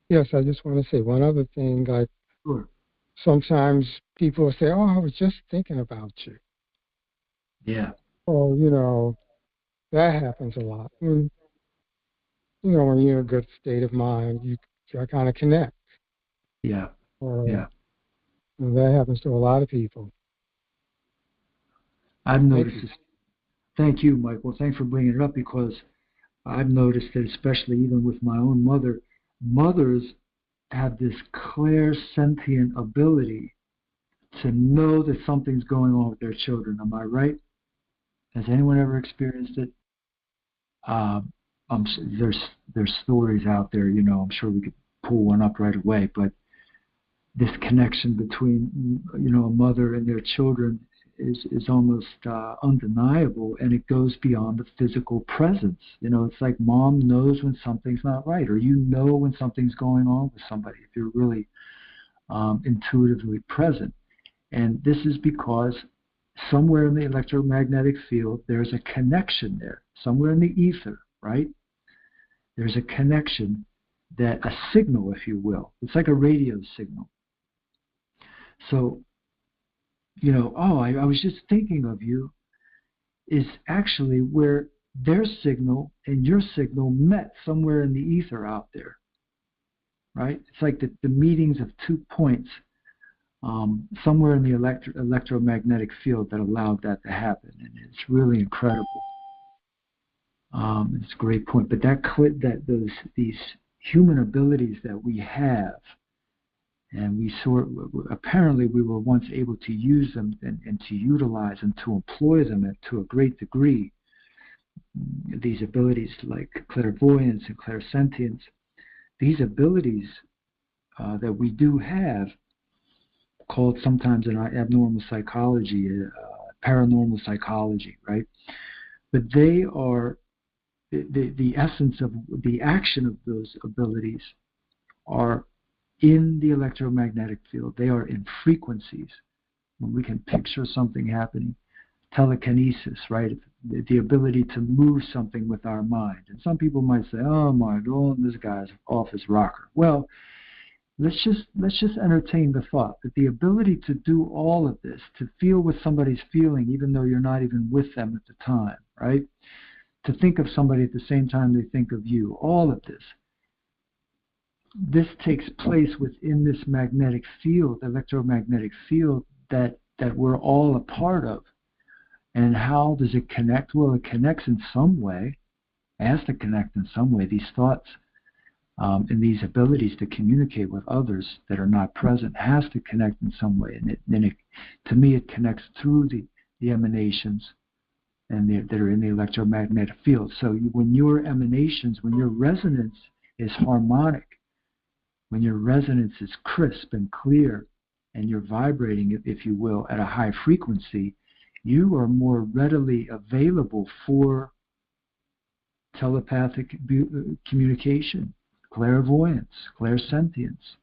Yes, I just want to say one other thing. Like, Sure. sometimes people say, "Oh, I was just thinking about you." Yeah. Oh, that happens a lot. When when you're in a good state of mind, you kind of connect. Yeah. Uh, Yeah. and that happens to a lot of people. I've Thank noticed you. this. Thank you, Michael. Thanks for bringing it up, because I've noticed that, especially even with my own mother, mothers have this clairsentient ability to know that something's going on with their children. Am I right? Has anyone ever experienced it? There's stories out there. I'm sure we could pull one up right away. But this connection between a mother and their children is almost undeniable, and it goes beyond the physical presence. It's like mom knows when something's not right, or when something's going on with somebody if you're really intuitively present. And this is because somewhere in the electromagnetic field there's a connection there, somewhere in the ether, right? There's a connection, that a signal, if you will. It's like a radio signal. So, I was just thinking of you, is actually where their signal and your signal met somewhere in the ether out there, right? It's like the meetings of 2 points somewhere in the electromagnetic field that allowed that to happen, and it's really incredible. It's a great point. But these human abilities that we have, and apparently we were once able to use them and to utilize and to employ them to a great degree. These abilities like clairvoyance and clairsentience, these abilities that we do have, called sometimes in our abnormal psychology, paranormal psychology, right? But they are the essence of the action of those abilities are in the electromagnetic field. They are in frequencies. When we can picture something happening, telekinesis, right? The ability to move something with our mind. And some people might say, "Oh my God, this guy's off his rocker." Well, let's just entertain the thought that the ability to do all of this, to feel what somebody's feeling even though you're not even with them at the time, right? To think of somebody at the same time they think of you, all of this takes place within this magnetic field, electromagnetic field that we're all a part of. And how does it connect? Well, it connects in some way. It has to connect in some way. These thoughts and these abilities to communicate with others that are not present has to connect in some way. And to me, it connects through the emanations and that are in the electromagnetic field. So when your emanations, when your resonance is harmonic, when your resonance is crisp and clear, and you're vibrating, if you will, at a high frequency, you are more readily available for telepathic communication, clairvoyance, clairsentience,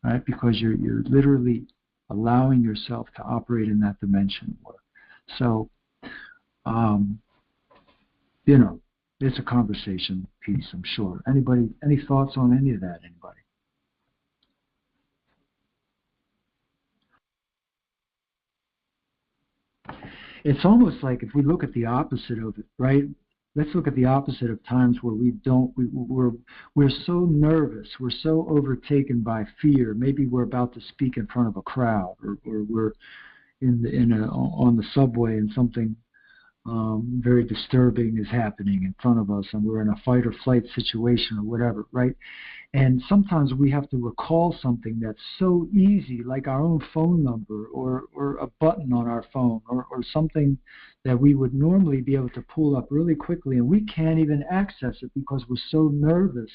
right? Because you're literally allowing yourself to operate in that dimension more. So, it's a conversation piece, I'm sure. Any thoughts on any of that? Anybody? It's almost like if we look at the opposite of it, right? Let's look at the opposite of times where we're so nervous, we're so overtaken by fear. Maybe we're about to speak in front of a crowd, or we're on the subway and something very disturbing is happening in front of us, and we're in a fight or flight situation or whatever, right? And sometimes we have to recall something that's so easy, like our own phone number or a button on our phone or something that we would normally be able to pull up really quickly, and we can't even access it because we're so nervous.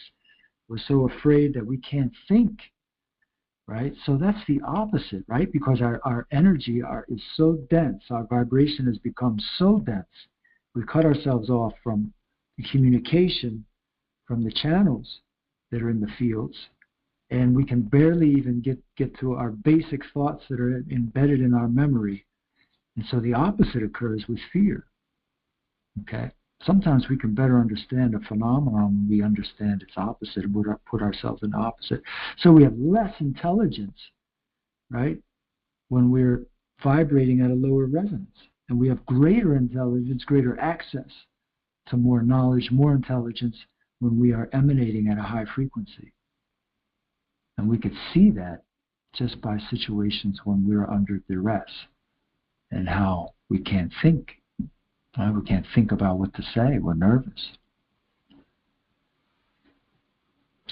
We're so afraid that we can't think, right? So that's the opposite, right? Because our energy is so dense, our vibration has become so dense We cut ourselves off from the communication from the channels that are in the fields, and we can barely even get to our basic thoughts that are embedded in our memory. And so the opposite occurs with fear. Okay? Sometimes we can better understand a phenomenon when we understand its opposite and put ourselves in the opposite. So we have less intelligence, right, when we're vibrating at a lower resonance. And we have greater intelligence, greater access to more knowledge, more intelligence when we are emanating at a high frequency. And we could see that just by situations when we're under duress and how we can't think. Right? We can't think about what to say. We're nervous.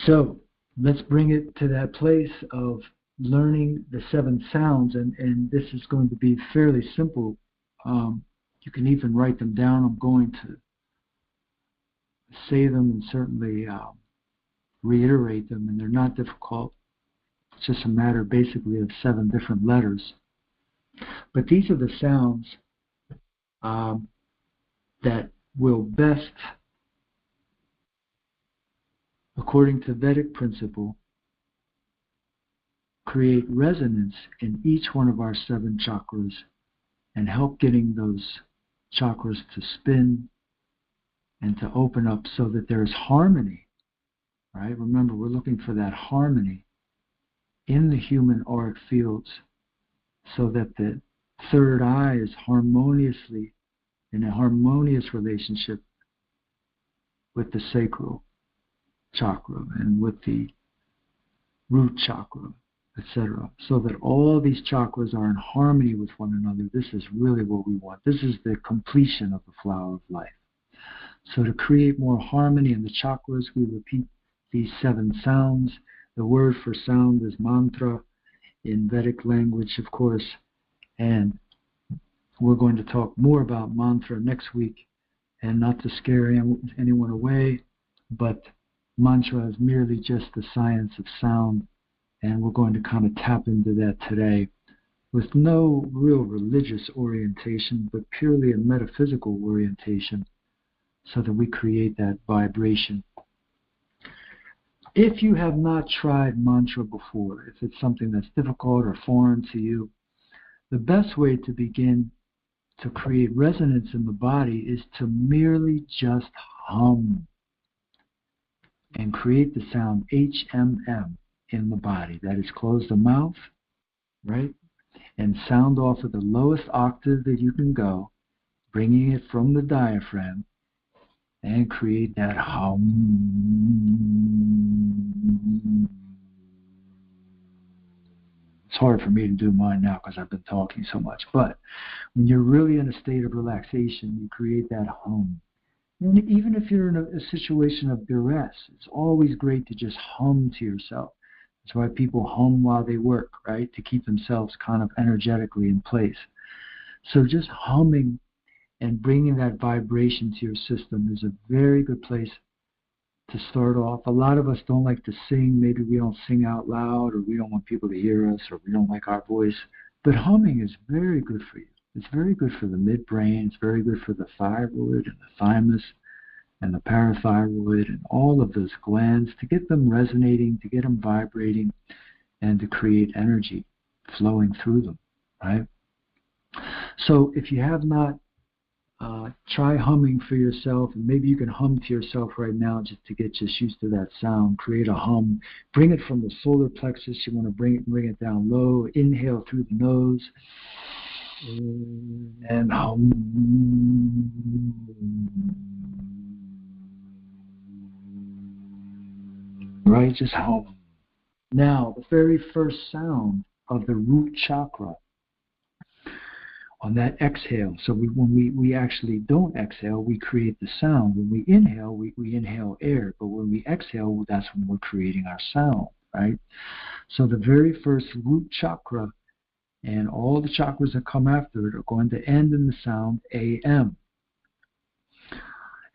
So let's bring it to that place of learning the 7 sounds. And this is going to be fairly simple. You can even write them down. I'm going to say them and certainly reiterate them. And they're not difficult. It's just a matter basically of 7 different letters. But these are the sounds that will best, according to Vedic principle, create resonance in each one of our 7 chakras and help getting those chakras to spin and to open up so that there's harmony, right? Remember, we're looking for that harmony in the human auric fields so that the third eye is harmoniously in a harmonious relationship with the sacral chakra and with the root chakra, etc. So that all these chakras are in harmony with one another. This is really what we want. This is the completion of the flower of life. So to create more harmony in the chakras, we repeat these 7 sounds. The word for sound is mantra in Vedic language, of course, and we're going to talk more about mantra next week, and not to scare anyone away, but mantra is merely just the science of sound, and we're going to kind of tap into that today with no real religious orientation, but purely a metaphysical orientation, so that we create that vibration. If you have not tried mantra before, if it's something that's difficult or foreign to you, the best way to begin to create resonance in the body is to merely just hum and create the sound HMM in the body. That is, close the mouth, right? And sound off at the lowest octave that you can go, bringing it from the diaphragm, and create that hum. It's hard for me to do mine now because I've been talking so much. But when you're really in a state of relaxation, you create that hum. And even if you're in a situation of duress, it's always great to just hum to yourself. That's why people hum while they work, right? To keep themselves kind of energetically in place. So just humming and bringing that vibration to your system is a very good place to start off. A lot of us don't like to sing. Maybe we don't sing out loud, or we don't want people to hear us, or we don't like our voice. But humming is very good for you. It's very good for the midbrain. It's very good for the thyroid and the thymus and the parathyroid and all of those glands, to get them resonating, to get them vibrating, and to create energy flowing through them, right? So if you have not, try humming for yourself, and maybe you can hum to yourself right now just to get just used to that sound. Create a hum. Bring it from the solar plexus. You want to bring it down low. Inhale through the nose and hum. Right, just hum. Now, the very first sound of the root chakra, on that exhale, so when we actually don't exhale, we create the sound. When we inhale, we inhale air, but when we exhale, that's when we're creating our sound, right? So the very first root chakra and all the chakras that come after it are going to end in the sound AM.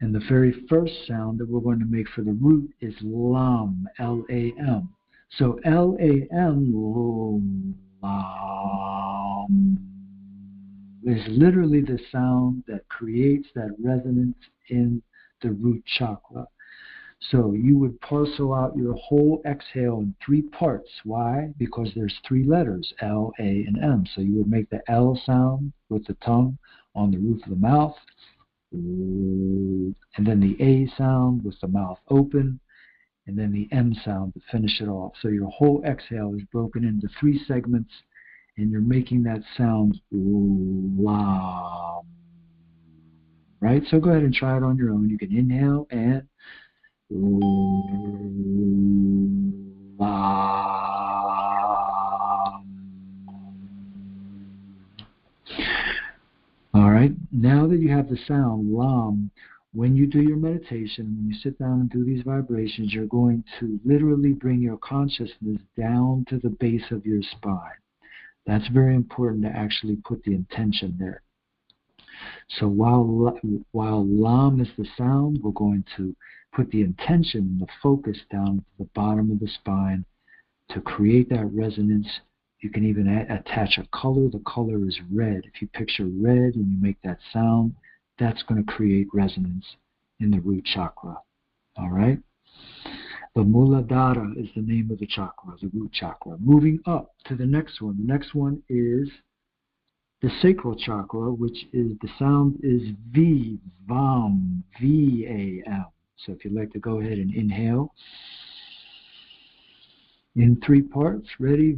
And the very first sound that we're going to make for the root is LAM, L-A-M. So L-A-M, LAM. is literally the sound that creates that resonance in the root chakra. So you would parcel out your whole exhale in 3 parts. Why? Because there's 3 letters, L, A, and M. So you would make the L sound with the tongue on the roof of the mouth, and then the A sound with the mouth open, and then the M sound to finish it off. So your whole exhale is broken into 3 segments, and you're making that sound lam. Right? So go ahead and try it on your own. You can inhale and all right, now that you have the sound lam, when you do your meditation, when you sit down and do these vibrations, you're going to literally bring your consciousness down to the base of your spine. That's very important to actually put the intention there. So while lam is the sound, we're going to put the intention and the focus down to the bottom of the spine to create that resonance. You can even attach a color. The color is red. If you picture red and you make that sound, that's going to create resonance in the root chakra. All right? The Muladhara is the name of the chakra, the root chakra. Moving up to the next one. The next one is the sacral chakra, which is, the sound is V, VAM, V-A-M. So if you'd like to go ahead and inhale in 3 parts. Ready?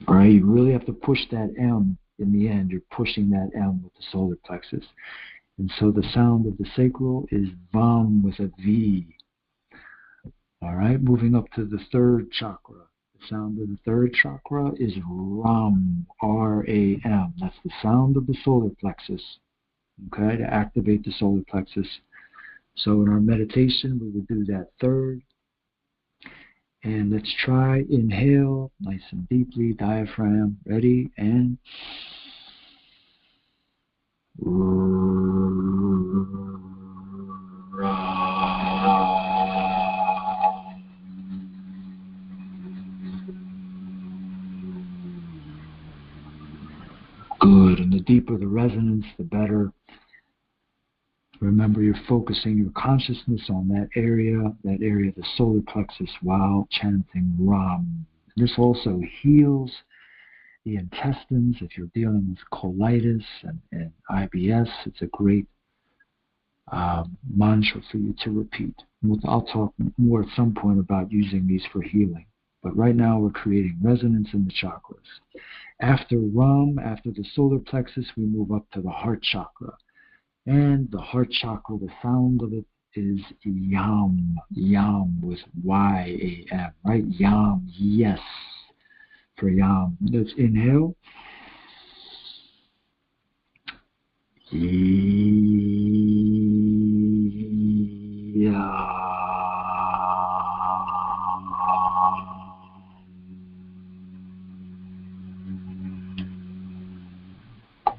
All right, you really have to push that M in the end. You're pushing that M with the solar plexus. And so the sound of the sacral is VAM with a V. All right, moving up to the 3rd chakra. The sound of the 3rd chakra is RAM, R-A-M. That's the sound of the solar plexus, okay, to activate the solar plexus. So in our meditation, we would do that 3rd. And let's try, inhale, nice and deeply, diaphragm, ready, and good. And the deeper the resonance, the better. Remember, you're focusing your consciousness on that area of the solar plexus while chanting Ram. This also heals the intestines. If you're dealing with colitis and IBS, it's a great mantra for you to repeat. I'll talk more at some point about using these for healing. But right now we're creating resonance in the chakras. After Ram, after the solar plexus, we move up to the heart chakra. And the heart chakra, the sound of it is Yam, Yam with Y-A-M, right? Yam, yes, for Yam. Let's inhale.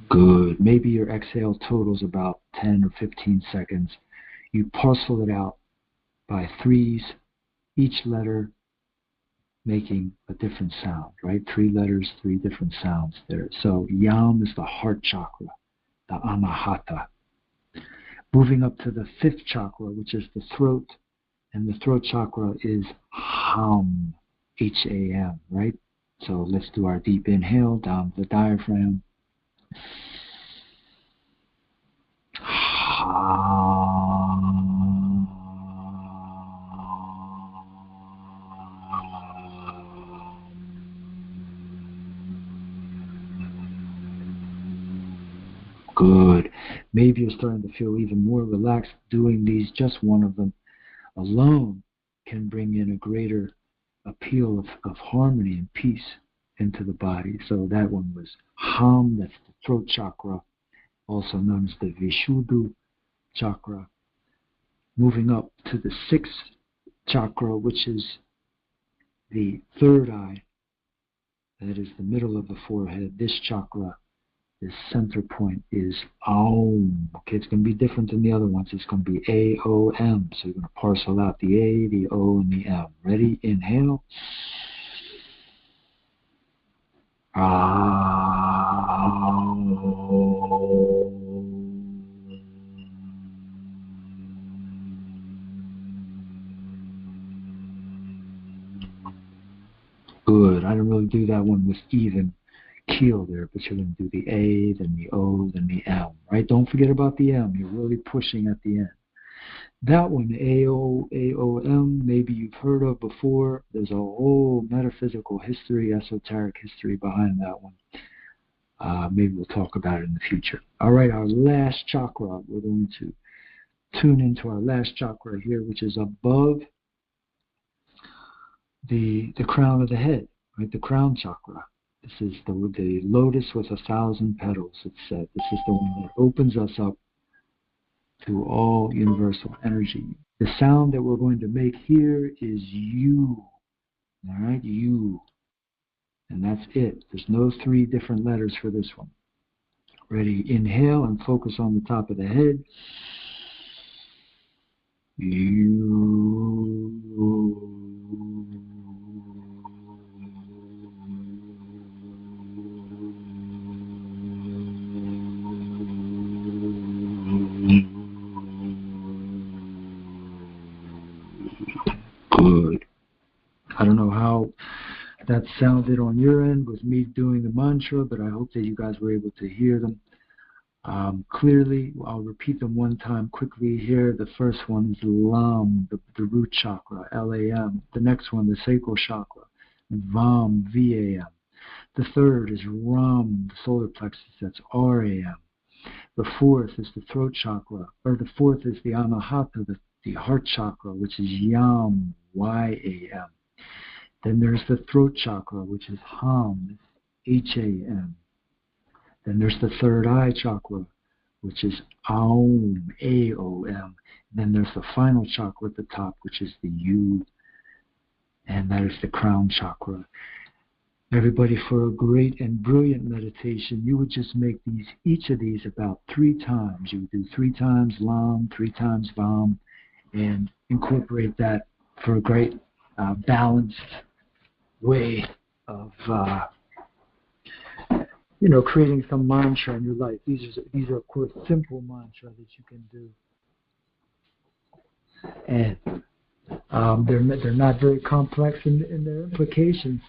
Good. Maybe your exhale totals about 10 or 15 seconds. You parcel it out by 3s, each letter making a different sound, right? 3 letters, 3 different sounds there. So Yam is the heart chakra, the Anahata. Moving up to the 5th chakra, which is the throat, and the throat chakra is Ham, H-A-M, right? So let's do our deep inhale down the diaphragm. Good. Maybe you're starting to feel even more relaxed doing these. Just one of them alone can bring in a greater appeal of harmony and peace into the body. So that one was Ham, that's the throat chakra, also known as the Vishuddha chakra. Moving up to the 6th chakra, which is the 3rd eye, that is the middle of the forehead. This chakra This center point is Aum. Okay, it's going to be different than the other ones. It's going to be A-O-M. So you're going to parcel out the A, the O, and the M. Ready? Inhale. Good. I didn't really do that one with even keel there, but you're going to do the A, then the O, then the M, right? Don't forget about the M. You're really pushing at the end. That one, A-O, A-O-M, maybe you've heard of before. There's a whole metaphysical history, esoteric history behind that one. Maybe we'll talk about it in the future. All right, our last chakra. We're going to tune into our last chakra here, which is above the crown of the head, right? The crown chakra. This is the lotus with 1,000 petals, it's said. This is the one that opens us up to all universal energy. The sound that we're going to make here is you. All right, you. And that's it. There's no 3 different letters for this one. Ready? Inhale and focus on the top of the head. You. Good. I don't know how that sounded on your end with me doing the mantra, but I hope that you guys were able to hear them clearly. I'll repeat them one time quickly here. The first one is Lam, the root chakra, L-A-M. The next one, the sacral chakra, Vam, V-A-M. The third is Ram, the solar plexus, that's R-A-M. The fourth is the throat chakra, or the fourth is the Anahata, the heart chakra, which is Yam, Y-A-M. Then there's the throat chakra, which is Ham, H-A-M. Then there's the third eye chakra, which is Aum, A-O-M. Then there's the final chakra at the top, which is the U, and that is the crown chakra. Everybody, for a great and brilliant meditation, you would just make each of these about 3 times. You would do 3 times Lam, 3 times Vam, and incorporate that for a great balanced way of creating some mantra in your life. These are of course simple mantra that you can do, and they're not very complex in their implications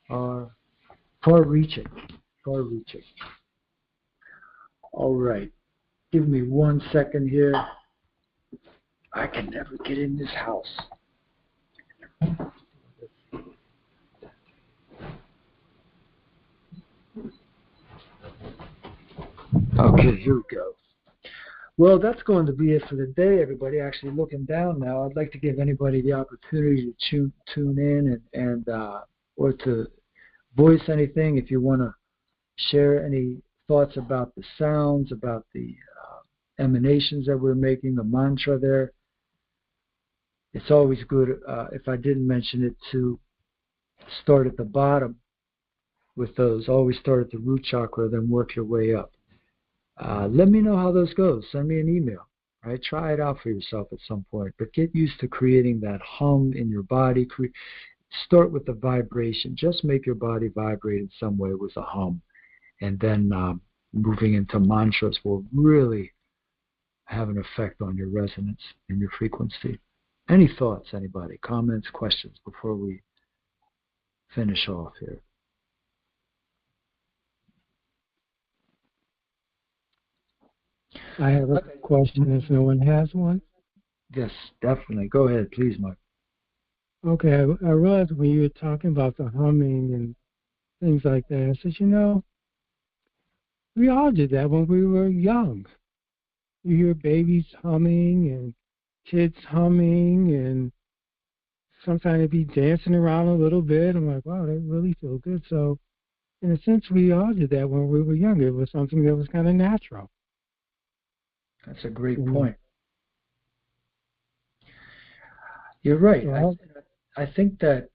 are far-reaching. All right, give me 1 second here. I can never get in this house. Okay, here we go. Well, that's going to be it for the day, everybody. Actually, looking down now, I'd like to give anybody the opportunity to tune in and or to voice anything if you want to share any thoughts about the sounds, about the emanations that we're making, the mantra there. It's always good, if I didn't mention it, to start at the bottom with those. Always start at the root chakra, then work your way up. Let me know how those go. Send me an email. Right? Try it out for yourself at some point. But get used to creating that hum in your body. Start with the vibration. Just make your body vibrate in some way with a hum. And then moving into mantras will really have an effect on your resonance and your frequency. Any thoughts, anybody? Comments, questions before we finish off here? I have a question if no one has one. Yes, definitely. Go ahead, please, Mike. Okay, I realized when you were talking about the humming and things like that, I said, we all did that when we were young. You hear babies humming and kids humming, and sometimes they'd be dancing around a little bit. I'm like, wow, that really feels good. So, in a sense, we all did that when we were young. It was something that was kind of natural. That's a great point. You're right. I think that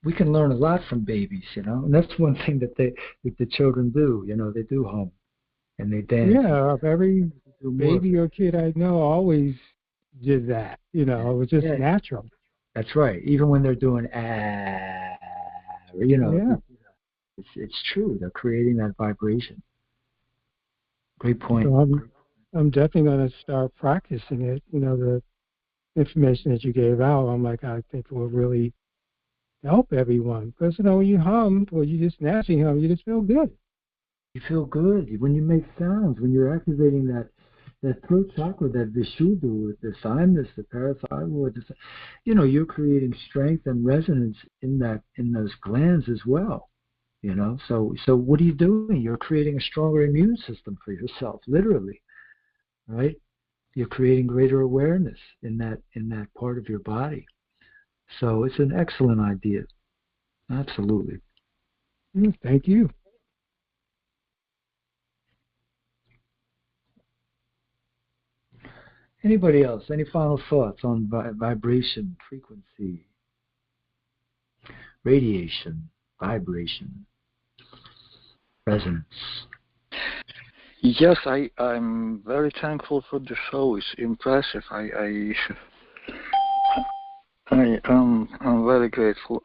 we can learn a lot from babies, and that's one thing that the children do. They do hum and they dance. Yeah, every Do more. baby or kid I know always did that. It was just natural. That's right. Even when they're doing Yeah. it's true. They're creating that vibration. Great point. So I'm definitely going to start practicing it. The information that you gave out, I'm like, I think it will really help everyone. Because, when you hum, or you just naturally hum, you just feel good. You feel good when you make sounds, when you're activating that throat chakra, that Vishuddha, the thymus, the parathyroid. You're creating strength and resonance in those glands as well. So what are you doing? You're creating a stronger immune system for yourself, literally, right? You're creating greater awareness in that part of your body. So it's an excellent idea. Absolutely. Thank you. Anybody else? Any final thoughts on vibration, frequency, radiation, vibration, resonance? Yes, I'm very thankful for the show. It's impressive. I'm very grateful.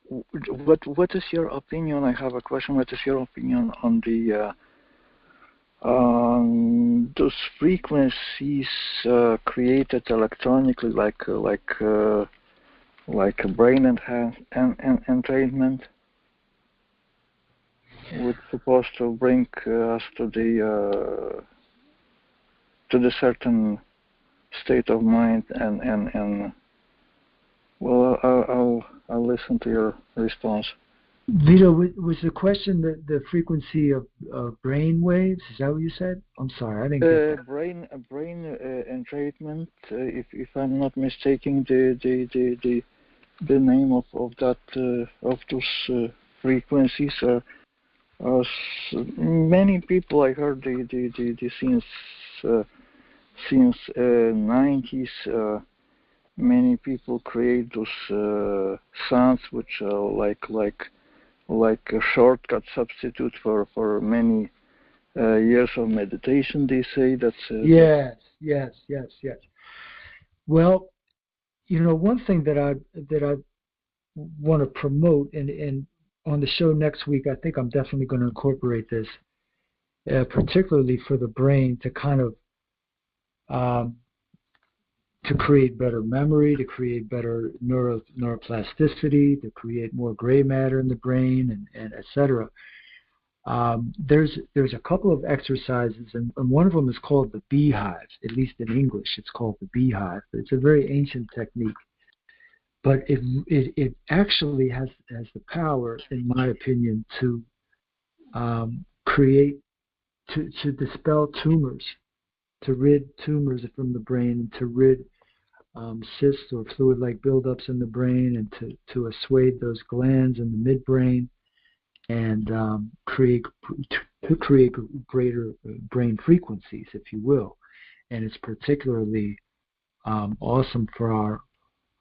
What is your opinion? I have a question. What is your opinion on those frequencies created electronically, like a brain entrainment, which supposed to bring us to the certain state of mind, and well, I'll listen to your response. Vito, was the question the frequency of brain waves? Is that what you said? I'm sorry, I didn't get that. Brain entrainment. If I'm not mistaken, the name of that of those frequencies are many people. I heard the since 90s. Many people create those sounds which are like a shortcut substitute for many years of meditation. They say that's yes. Well, one thing that I want to promote, and on the show next week, I think I'm definitely going to incorporate this, particularly for the brain, to kind of to create better memory, to create better neuroplasticity, to create more gray matter in the brain, and et cetera. There's a couple of exercises, and one of them is called the beehive. At least in English, it's called the beehive. It's a very ancient technique, but it actually has the power, in my opinion, to create, to dispel tumors, to rid tumors from the brain, to rid cysts or fluid-like buildups in the brain, and to assuage those glands in the midbrain, and create greater brain frequencies, if you will. And it's particularly awesome for our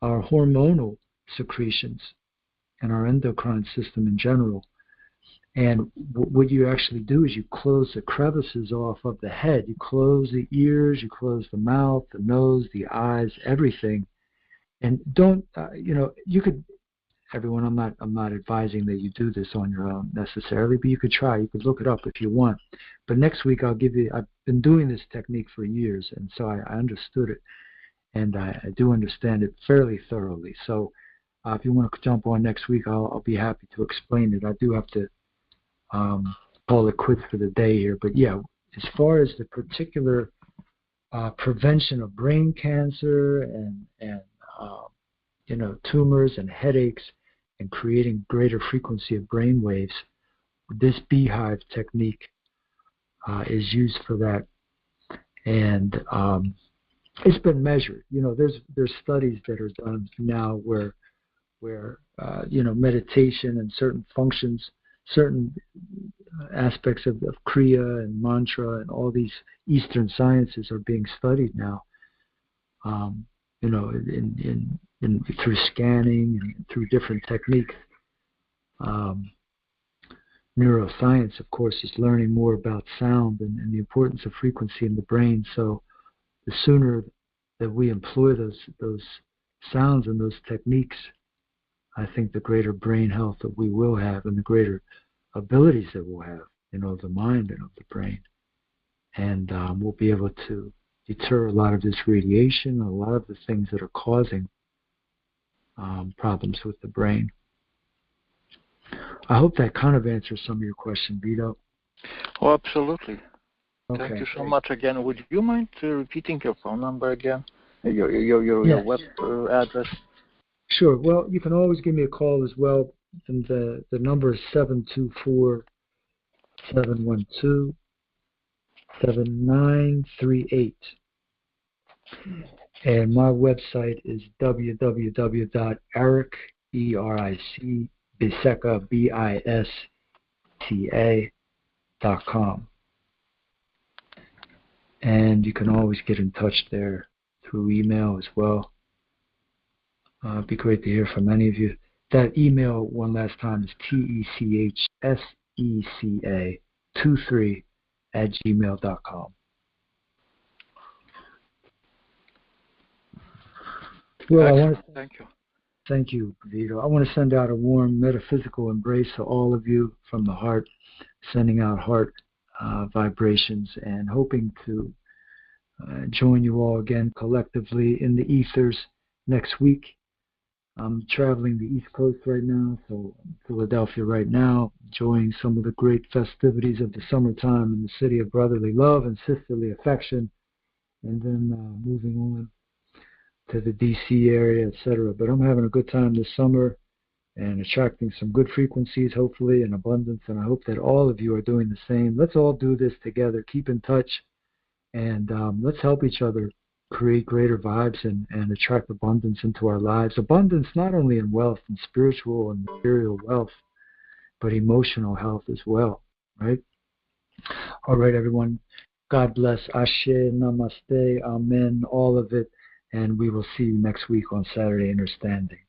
hormonal secretions and our endocrine system in general. And what you actually do is you close the crevices off of the head. You close the ears, you close the mouth, the nose, the eyes, everything. And don't, you could, everyone, I'm not advising that you do this on your own necessarily, but you could try. You could look it up if you want. But next week I've been doing this technique for years, and so I understood it. And I do understand it fairly thoroughly. So if you want to jump on next week, I'll be happy to explain it. I do have to call it quits for the day here. But yeah, as far as the particular prevention of brain cancer and tumors and headaches and creating greater frequency of brain waves, this beehive technique is used for that. And it's been measured. There's studies that are done now where meditation and certain functions, certain aspects of Kriya and mantra and all these Eastern sciences are being studied now. through scanning and through different techniques. Neuroscience, of course, is learning more about sound and the importance of frequency in the brain. So the sooner that we employ those sounds and those techniques, I think the greater brain health that we will have and the greater abilities that we'll have, of the mind and of the brain. And we'll be able to deter a lot of this radiation, a lot of the things that are causing problems with the brain. I hope that kind of answers some of your question, Vito. Oh, absolutely. Okay. Thank you so much again. Would you mind repeating your phone number again? Your web address? Sure. Well, you can always give me a call as well. And the number is 724-712-7938. And my website is www.eric, E-R-I-C, Biseca, B-I-S-T-A.com. And you can always get in touch there through email as well. It'd be great to hear from any of you. That email, one last time, is techseca23@gmail.com. Well, Thank you. Thank you, Vito. I want to send out a warm metaphysical embrace to all of you from the heart, sending out heart vibrations and hoping to join you all again collectively in the ethers next week. I'm traveling the East Coast right now, so Philadelphia right now, enjoying some of the great festivities of the summertime in the city of brotherly love and sisterly affection, and then moving on to the D.C. area, etc. But I'm having a good time this summer and attracting some good frequencies, hopefully, in abundance, and I hope that all of you are doing the same. Let's all do this together. Keep in touch, and let's help each other create greater vibes and attract abundance into our lives. Abundance not only in wealth and spiritual and material wealth, but emotional health as well, right? All right, everyone. God bless. Ashe, Namaste, Amen, all of it. And we will see you next week on Saturday Understanding.